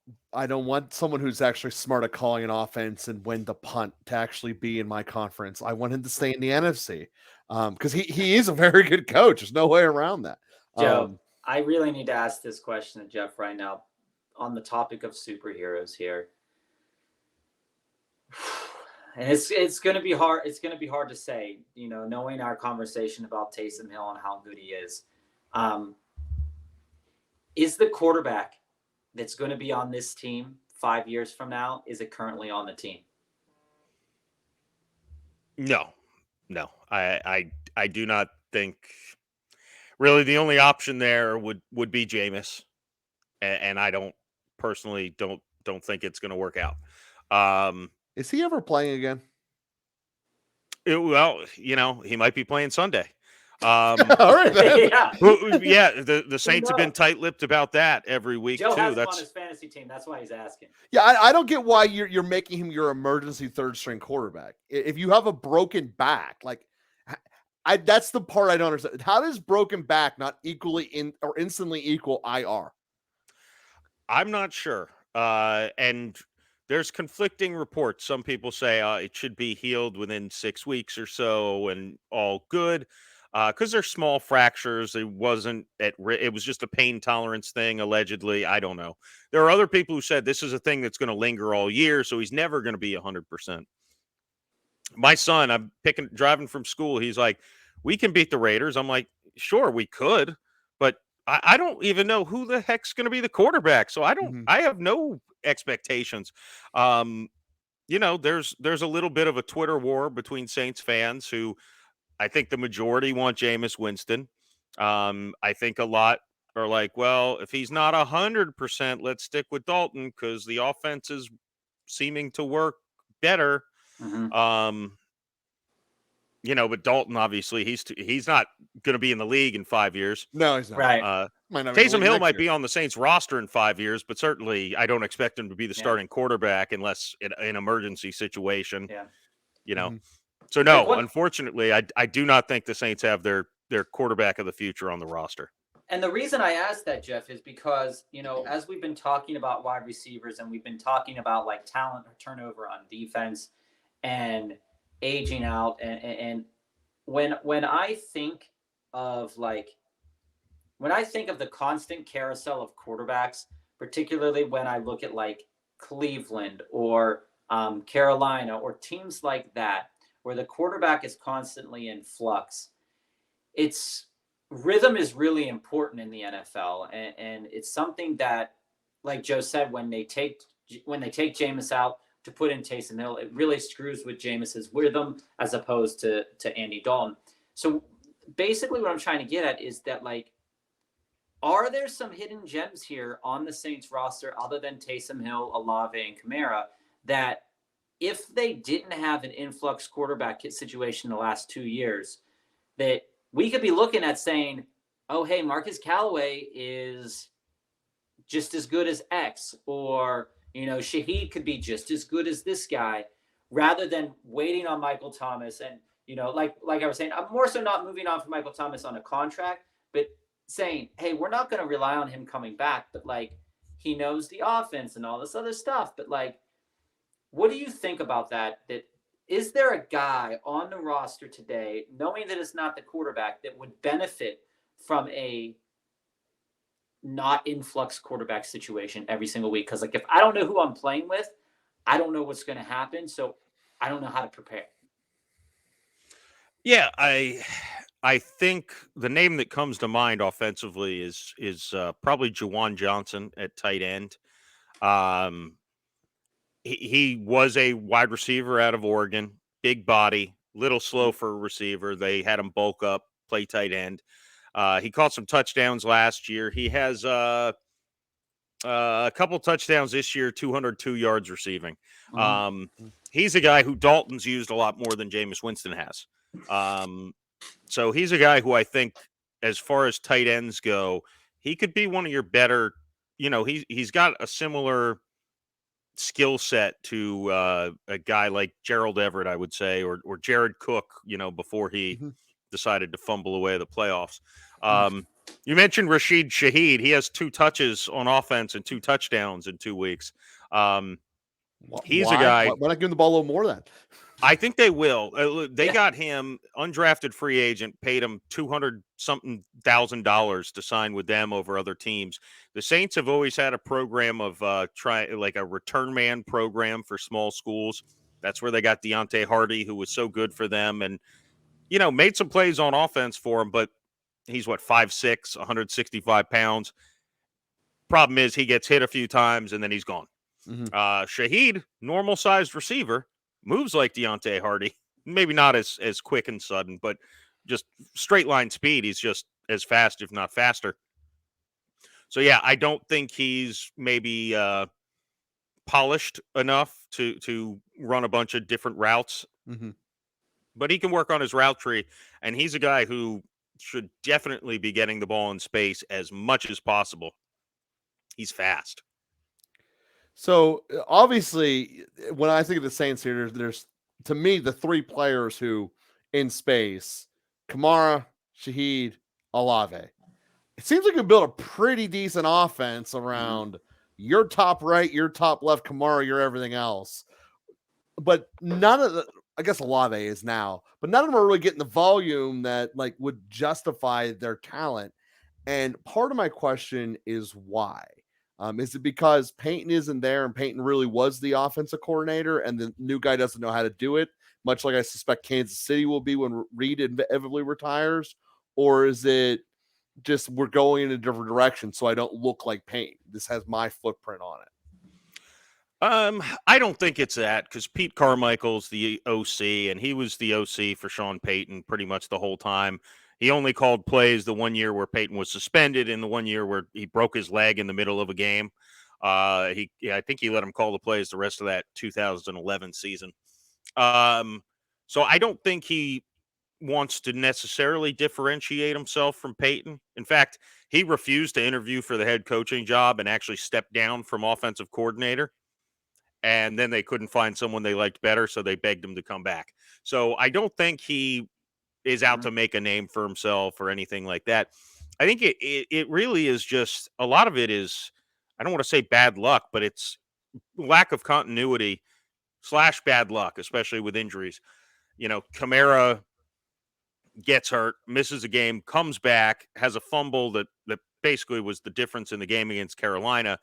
Speaker 1: someone who's actually smart at calling an offense and when to punt to actually be in my conference. I want him to stay in the NFC because he is a very good coach. There's no way around that.
Speaker 3: Joe, I really need to ask this question to Jeff right now on the topic of superheroes here. And it's going to be hard. It's going to be hard to say, you know, knowing our conversation about Taysom Hill and how good he is. Is the quarterback that's going to be on this team 5 years from now, is it currently on the team?
Speaker 2: No. I do not think. Really, the only option there would be Jameis, and I don't personally don't think it's going to work out.
Speaker 1: Is he ever playing again?
Speaker 2: Well, you know, he might be playing Sunday.
Speaker 1: All right, man.
Speaker 2: Yeah. The Saints have been tight-lipped about that every week
Speaker 3: Joe
Speaker 2: too.
Speaker 3: has him on his fantasy team. That's why he's asking.
Speaker 1: Yeah, I don't get why you're making him your emergency third-string quarterback. If you have a broken back, like. That's the part I don't understand. How does broken back not equally or instantly equal IR?
Speaker 2: I'm not sure. And there's conflicting reports. Some people say it should be healed within 6 weeks or so and all good. Because they're small fractures. It wasn't it was just a pain tolerance thing, allegedly. I don't know. There are other people who said this is a thing that's going to linger all year, so he's never going to be 100%. My son, I'm driving from school. He's like, we can beat the Raiders. I'm like, sure, we could, but I don't even know who the heck's going to be the quarterback. So I have no expectations. You know, there's a little bit of a Twitter war between Saints fans who I think the majority want Jameis Winston. I think a lot are like, well, if he's not 100%, let's stick with Dalton because the offense is seeming to work better.
Speaker 3: Mm-hmm.
Speaker 2: You know, but Dalton, obviously, he's not going to be in the league in 5 years.
Speaker 1: No, he's not.
Speaker 3: Right.
Speaker 2: Taysom Hill might be on the Saints roster in 5 years, but certainly I don't expect him to be the starting quarterback unless in an emergency situation.
Speaker 3: Yeah.
Speaker 2: You know, so no, unfortunately, I do not think the Saints have their quarterback of the future on the roster.
Speaker 3: And the reason I asked that, Jeff, is because, you know, as we've been talking about wide receivers and we've been talking about like talent or turnover on defense and aging out, and when I think of the constant carousel of quarterbacks, particularly when I look at like Cleveland or Carolina or teams like that, where the quarterback is constantly in flux, rhythm is really important in the NFL, and it's something that, like Joe said, when they take Jameis out to put in Taysom Hill, it really screws with Jameis's rhythm as opposed to Andy Dalton. So basically what I'm trying to get at is that, like, are there some hidden gems here on the Saints roster other than Taysom Hill, Olave, and Kamara that if they didn't have an influx quarterback situation the last 2 years, that we could be looking at saying, oh, hey, Marcus Callaway is just as good as X, or, Shaheed could be just as good as this guy, rather than waiting on Michael Thomas. And, like I was saying, I'm more so not moving on from Michael Thomas on a contract, but saying, hey, we're not going to rely on him coming back, but like, he knows the offense and all this other stuff. But like, what do you think about that? That is there a guy on the roster today, knowing that it's not the quarterback, that would benefit from a not influx quarterback situation every single week? Because like, if I don't know who I'm playing with, I don't know what's going to happen. So I don't know how to prepare.
Speaker 2: Yeah, I think the name that comes to mind offensively is probably Juwan Johnson at tight end. He was a wide receiver out of Oregon, big body, little slow for a receiver. They had him bulk up, play tight end. He caught some touchdowns last year. He has a couple touchdowns this year, 202 yards receiving. He's a guy who Dalton's used a lot more than Jameis Winston has. So he's a guy who I think, as far as tight ends go, he could be one of your better. He's got a similar skill set to a guy like Gerald Everett, I would say, or Jared Cook, before he decided to fumble away the playoffs. You mentioned Rashid Shaheed. He has 2 touches on offense and 2 touchdowns in 2 weeks. He's a guy.
Speaker 1: Why not give him the ball a little more then?
Speaker 2: I think they will. They got him, undrafted free agent, paid him $200-something thousand to sign with them over other teams. The Saints have always had a program of like a return man program for small schools. That's where they got Deontay Hardy, who was so good for them, and made some plays on offense for him. But he's 5'6", 165 pounds. Problem is, he gets hit a few times and then he's gone. Shaheed, normal sized receiver, moves like Deontay Hardy. Maybe not as quick and sudden, but just straight line speed. He's just as fast, if not faster. So, yeah, I don't think he's maybe polished enough to run a bunch of different routes. But he can work on his route tree, and he's a guy who should definitely be getting the ball in space as much as possible. He's fast.
Speaker 1: So obviously, when I think of the Saints here, there's to me the 3 players who in space: Kamara, Shaheed, Olave. It seems like you build a pretty decent offense around your top right, your top left, Kamara, your everything else. But none of the, I guess Olave is now, but none of them are really getting the volume that like would justify their talent. And part of my question is why? Is it because Peyton isn't there and Peyton really was the offensive coordinator and the new guy doesn't know how to do it, much like I suspect Kansas City will be when Reed inevitably retires? Or is it just we're going in a different direction so I don't look like Peyton? This has my footprint on it.
Speaker 2: I don't think it's that, because Pete Carmichael's the OC, and he was the OC for Sean Payton pretty much the whole time. He only called plays the 1 year where Peyton was suspended and the 1 year where he broke his leg in the middle of a game. I think he let him call the plays the rest of that 2011 season. So I don't think he wants to necessarily differentiate himself from Peyton. In fact, he refused to interview for the head coaching job and actually stepped down from offensive coordinator. And then they couldn't find someone they liked better, so they begged him to come back. So I don't think he is out to make a name for himself or anything like that. I think it really is just, a lot of it is, I don't want to say bad luck, but it's lack of continuity / bad luck, especially with injuries. Kamara gets hurt, misses a game, comes back, has a fumble that basically was the difference in the game against Carolina.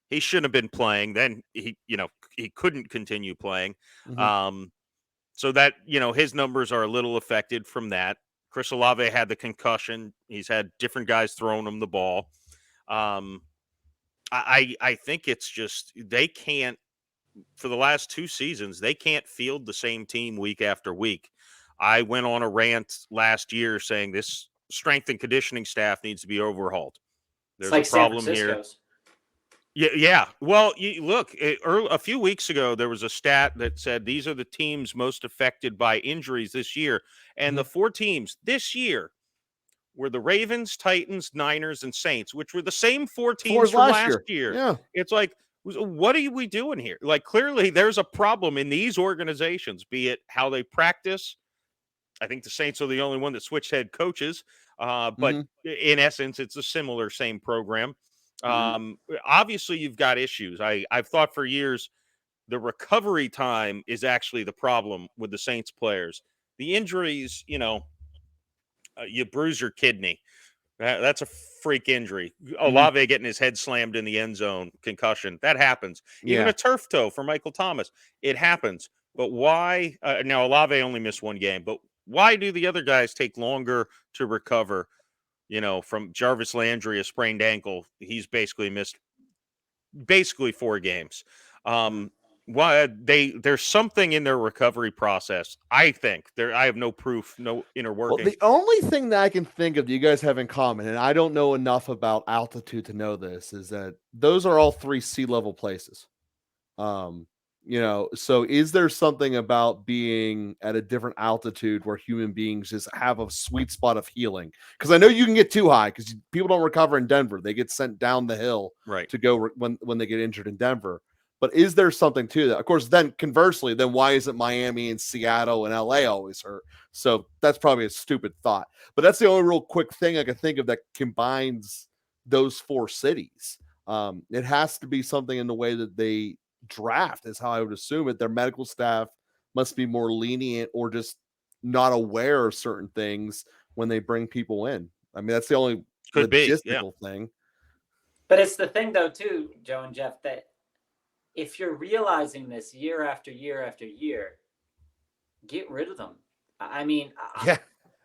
Speaker 2: He shouldn't have been playing. Then he couldn't continue playing. So that, his numbers are a little affected from that. Chris Olave had the concussion. He's had different guys throwing him the ball. I think it's just, they can't, for the last 2 seasons, they can't field the same team week after week. I went on a rant last year saying this strength and conditioning staff needs to be overhauled. There's
Speaker 3: like
Speaker 2: a problem here. Yeah. Well, look, a few weeks ago, there was a stat that said these are the teams most affected by injuries this year. And the 4 teams this year were the Ravens, Titans, Niners, and Saints, which were the same 4 teams from last year.
Speaker 1: Yeah.
Speaker 2: It's like, what are we doing here? Like, clearly there's a problem in these organizations, be it how they practice. I think the Saints are the only one that switched head coaches. But in essence, it's a similar same program. Obviously, you've got issues. I've thought for years the recovery time is actually the problem with the Saints players. The injuries, you bruise your kidney. That's a freak injury. Olave getting his head slammed in the end zone, concussion. That happens. Even a turf toe for Michael Thomas. It happens. But why? Now, Olave only missed 1 game, but why do the other guys take longer to recover? From Jarvis Landry, a sprained ankle, he's basically missed 4 games. Why there's something in their recovery process. I think I have no proof, no inner working.
Speaker 1: Well, the only thing that I can think of that you guys have in common, and I don't know enough about altitude to know this, is that those are all 3 sea level places. So is there something about being at a different altitude where human beings just have a sweet spot of healing? Because I know you can get too high because people don't recover in Denver. They get sent down the hill to go when they get injured in Denver. But is there something to that? Of course, then conversely, then why isn't Miami and Seattle and LA always hurt? So that's probably a stupid thought. But that's the only real quick thing I can think of that combines those 4 cities. It has to be something in the way that they draft is how I would assume it. Their medical staff must be more lenient or just not aware of certain things when they bring people in. I mean, that's the only logistical thing.
Speaker 3: But it's the thing though, too, Joe and Jeff, that if you're realizing this year after year after year, get rid of them. I mean,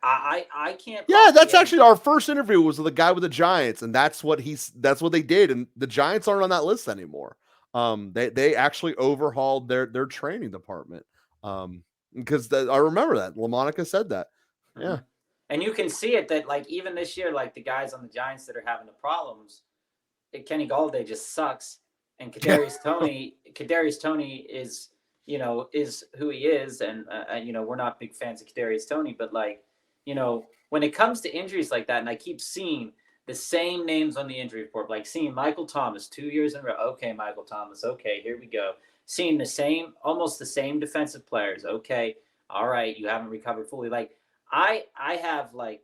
Speaker 3: I can't.
Speaker 1: Yeah, that's actually our first interview was with the guy with the Giants, and that's what they did. And the Giants aren't on that list anymore. They actually overhauled their training department. Because I remember that LaMonica said that. Yeah.
Speaker 3: And you can see it that like even this year, like the guys on the Giants that are having the problems, Kenny Galladay just sucks. And Kadarius Toney is, is who he is. And, we're not big fans of Kadarius Toney, but like, when it comes to injuries like that, and I keep seeing the same names on the injury report, like seeing Michael Thomas 2 years in a row. Okay, Michael Thomas. Okay, here we go. Seeing almost the same defensive players. Okay, all right, you haven't recovered fully. Like I have like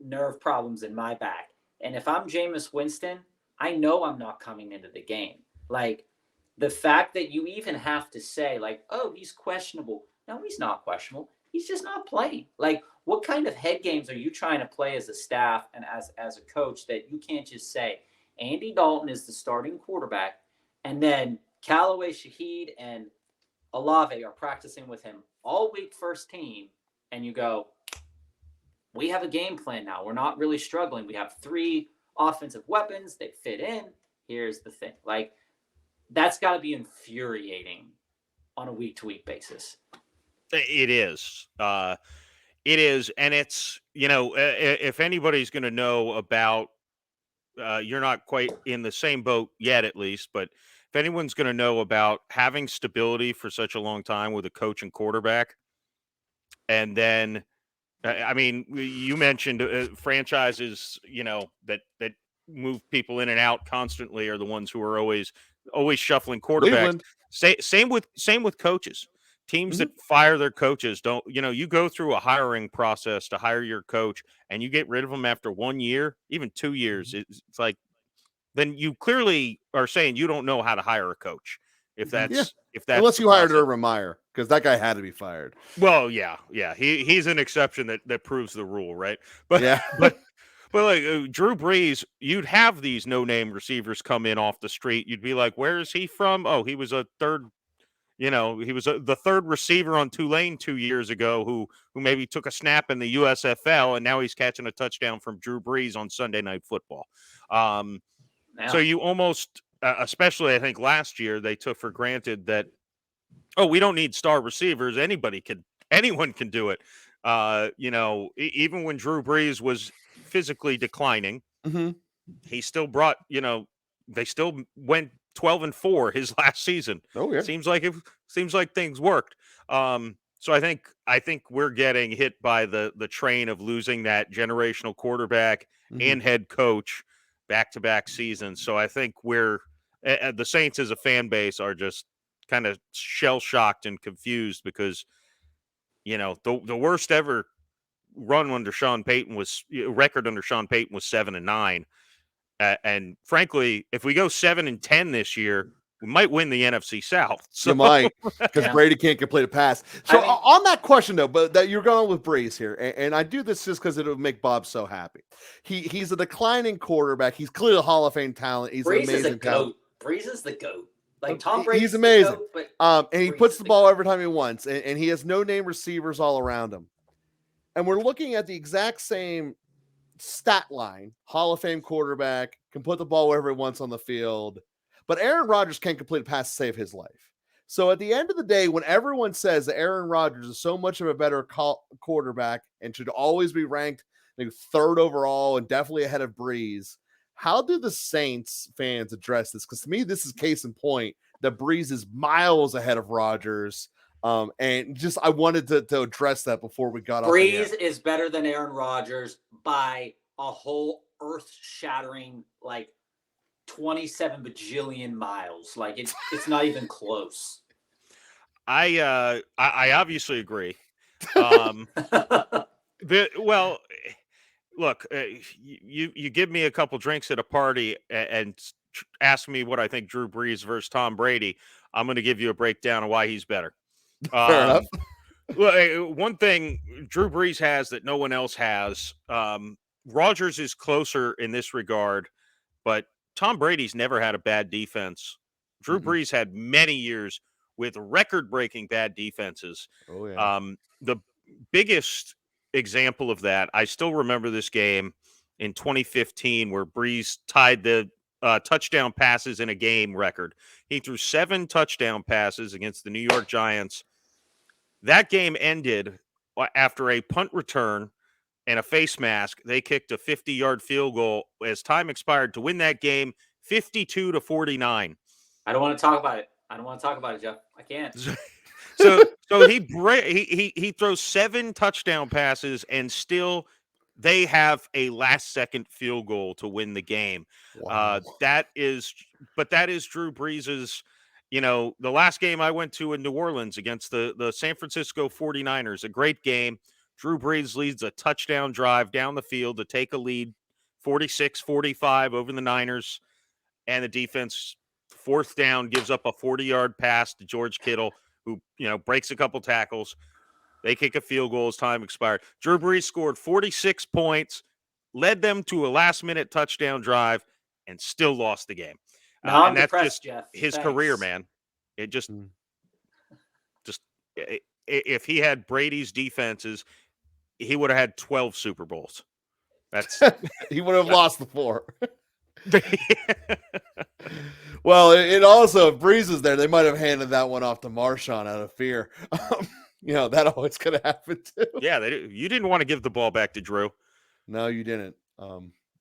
Speaker 3: nerve problems in my back, and if I'm Jameis Winston, I know I'm not coming into the game. Like the fact that you even have to say like, oh, he's questionable. No, he's not questionable. He's just not playing. Like, what kind of head games are you trying to play as a staff and as a coach that you can't just say Andy Dalton is the starting quarterback and then Callaway, Shaheed, and Olave are practicing with him all week first team, and you go, we have a game plan now. We're not really struggling. We have 3 offensive weapons. They fit in. Here's the thing. Like, that's got to be infuriating on a week-to-week basis.
Speaker 2: It is. It is. And it's, if anybody's going to know about, you're not quite in the same boat yet, at least, but if anyone's going to know about having stability for such a long time with a coach and quarterback, and then, I mean, you mentioned franchises, that move people in and out constantly are the ones who are always shuffling quarterbacks. Same with coaches. Teams that fire their coaches don't, you go through a hiring process to hire your coach and you get rid of them after 1 year, even 2 years. It's like, then you clearly are saying you don't know how to hire a coach. If that's
Speaker 1: unless you hired Urban Meyer, because that guy had to be fired.
Speaker 2: Well, yeah. He's an exception that proves the rule, right? But but like Drew Brees, you'd have these no-name receivers come in off the street. You'd be like, where is he from? Oh, he was a third. He was the third receiver on Tulane 2 years ago who maybe took a snap in the USFL, and now he's catching a touchdown from Drew Brees on Sunday Night Football. So you almost, especially I think last year, they took for granted that, we don't need star receivers. Anyone can do it. Even when Drew Brees was physically declining, he still brought, they still went 12-4 his last season.
Speaker 1: Oh yeah.
Speaker 2: Seems like things worked. So I think we're getting hit by the train of losing that generational quarterback and head coach back-to-back seasons. So I think the Saints as a fan base are just kind of shell-shocked and confused because, the worst ever run under Sean Payton record under Sean Payton was 7-9. And frankly, if we go 7-10 this year, we might win the NFC South. So.
Speaker 1: You might, because Brady can't complete a pass. So on that question though, but that you're going with Brees here, and I do this just because it would make Bob so happy. He's a declining quarterback. He's clearly a Hall of Fame talent. He's
Speaker 3: Brees
Speaker 1: an amazing talent.
Speaker 3: Brees is the GOAT. Like Tom Brady,
Speaker 1: he's amazing.
Speaker 3: GOAT,
Speaker 1: and he puts the ball every time he wants, and he has no name receivers all around him. And we're looking at the exact same stat line. Hall of Fame quarterback, can put the ball wherever he wants on the field. But Aaron Rodgers can't complete a pass to save his life. So at the end of the day, when everyone says that Aaron Rodgers is so much of a better quarterback and should always be ranked third overall and definitely ahead of Brees, how do the Saints fans address this? Because to me, this is case in point that Brees is miles ahead of Rodgers. And just I wanted to address that before we got off.
Speaker 3: Brees is better than Aaron Rodgers by a whole earth-shattering 27 bajillion miles. Like it's not even close.
Speaker 2: I obviously agree. Look, you give me a couple drinks at a party and ask me what I think Drew Brees versus Tom Brady. I'm going to give you a breakdown of why he's better.
Speaker 1: Fair enough.
Speaker 2: Well, one thing Drew Brees has that no one else has. Rodgers is closer in this regard, but Tom Brady's never had a bad defense. Drew Brees had many years with record-breaking bad defenses.
Speaker 1: Oh yeah.
Speaker 2: The biggest example of that, I still remember this game in 2015 where Brees tied the touchdown passes in a game record. He threw 7 touchdown passes against the New York Giants. That game ended after a punt return and a face mask. They kicked a 50-yard field goal as time expired to win that game 52-49.
Speaker 3: I don't want to talk about it, Jeff. I can't.
Speaker 2: So he throws 7 touchdown passes and still they have a last-second field goal to win the game.
Speaker 1: Wow.
Speaker 2: That is Drew Brees's. The last game I went to in New Orleans against the San Francisco 49ers, a great game. Drew Brees leads a touchdown drive down the field to take a lead 46-45 over the Niners, and the defense, 4th down, gives up a 40-yard pass to George Kittle, who breaks a couple tackles. They kick a field goal as time expired. Drew Brees scored 46 points, led them to a last-minute touchdown drive, and still lost the game.
Speaker 3: And
Speaker 2: that's
Speaker 3: just
Speaker 2: Jeff. His career, man. It just if he had Brady's defenses, he would have had 12 Super Bowls. That's
Speaker 1: he would have lost the 4. Well, it also, if Brees is there, they might have handed that one off to Marshawn out of fear. That always could have happened too.
Speaker 2: Yeah, you didn't want to give the ball back to Drew.
Speaker 1: No, you didn't.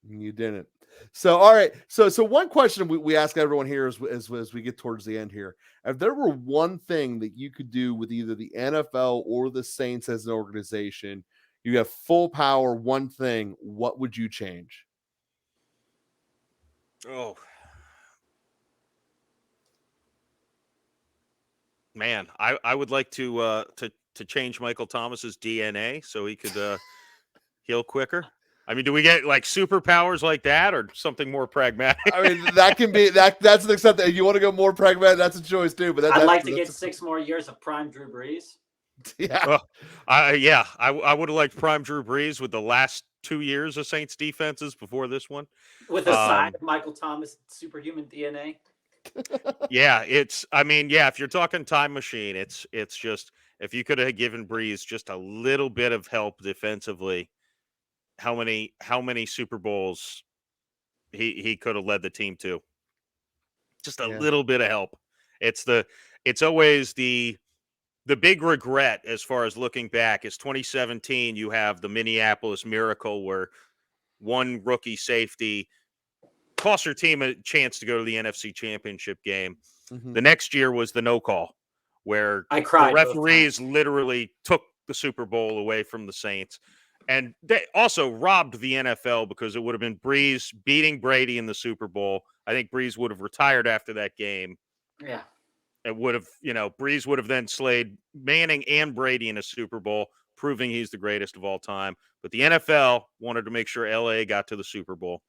Speaker 1: You didn't. So, all right. So one question we ask everyone here as we get towards the end here. If there were one thing that you could do with either the NFL or the Saints as an organization, you have full power, one thing, what would you change?
Speaker 2: Oh, man, I would like to change Michael Thomas's DNA so he could heal quicker. I mean, do we get superpowers like that or something more pragmatic?
Speaker 1: I mean, that can be that's an extent that you want to go more pragmatic. That's a choice too. But
Speaker 3: I'd like to get 6 more years of prime Drew Brees.
Speaker 1: Yeah.
Speaker 2: I would have liked prime Drew Brees with the last 2 years of Saints defenses before this one.
Speaker 3: With a side of Michael Thomas superhuman DNA.
Speaker 2: If you're talking time machine, it's just if you could have given Brees just a little bit of help defensively, how many Super Bowls he could have led the team to. Just a little bit of help. It's always the the big regret as far as looking back is 2017. You have the Minneapolis Miracle where one rookie safety cost your team a chance to go to the NFC Championship game. The next year was the no call, where
Speaker 3: I cried.
Speaker 2: The referees literally took the Super Bowl away from the Saints. And they also robbed the NFL because it would have been Brees beating Brady in the Super Bowl. I think Brees would have retired after that game.
Speaker 3: Yeah.
Speaker 2: It would have, Brees would have then slayed Manning and Brady in a Super Bowl, proving he's the greatest of all time. But the NFL wanted to make sure LA got to the Super Bowl.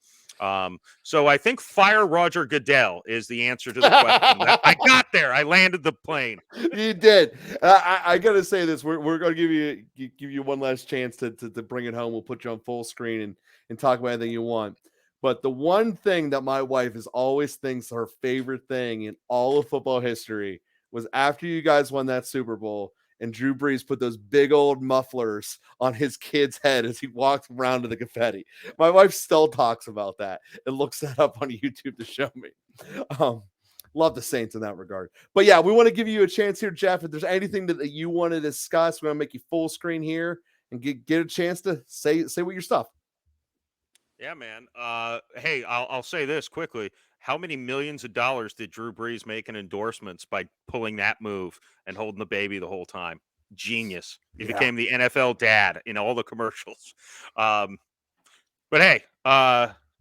Speaker 2: So I think fire Roger Goodell is the answer to the question. I got there. I landed the plane.
Speaker 1: You did. I got to say this. We're going to give you one last chance to bring it home. We'll put you on full screen and talk about anything you want. But the one thing that my wife is always thinks her favorite thing in all of football history was after you guys won that Super Bowl and Drew Brees put those big old mufflers on his kid's head as he walked around to the confetti. My wife still talks about that and looks that up on YouTube to show me. Love the Saints in that regard. But yeah, we want to give you a chance here, Jeff. If there's anything that you want to discuss, we're going to make you full screen here and get a chance to say what your stuff.
Speaker 2: Yeah, man. Hey, I'll say this quickly. How many millions of dollars did Drew Brees make in endorsements by pulling that move and holding the baby the whole time? Genius. He became the NFL dad in all the commercials. But hey,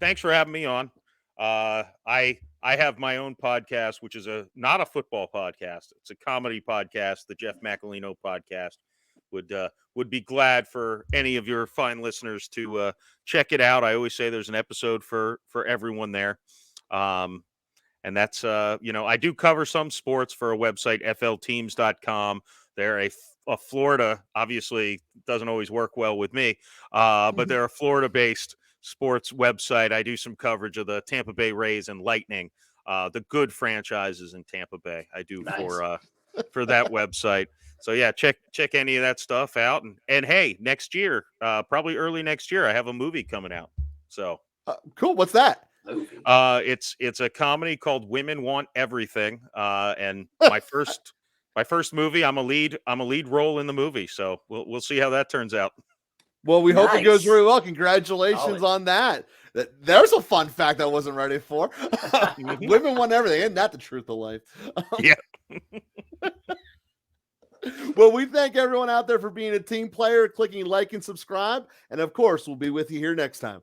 Speaker 2: thanks for having me on. I have my own podcast, which is not a football podcast. It's a comedy podcast, the Jeff Macolino podcast. Would be glad for any of your fine listeners to check it out. I always say there's an episode for everyone there. And that's, I do cover some sports for a website, flteams.com. They're a Florida, obviously doesn't always work well with me, but they're a Florida-based sports website. I do some coverage of the Tampa Bay Rays and Lightning, the good franchises in Tampa Bay. I do for that website. So yeah, check any of that stuff out. And hey, next year, probably early next year, I have a movie coming out. So
Speaker 1: cool. What's that?
Speaker 2: It's a comedy called Women Want Everything. And my first movie, I'm a lead role in the movie. So we'll see how that turns out.
Speaker 1: Well, we hope it goes very well. Congratulations on that. There's a fun fact I wasn't ready for. Women want everything. Isn't that the truth of life?
Speaker 2: Yeah.
Speaker 1: Well, we thank everyone out there for being a team player, clicking like and subscribe. And of course, we'll be with you here next time.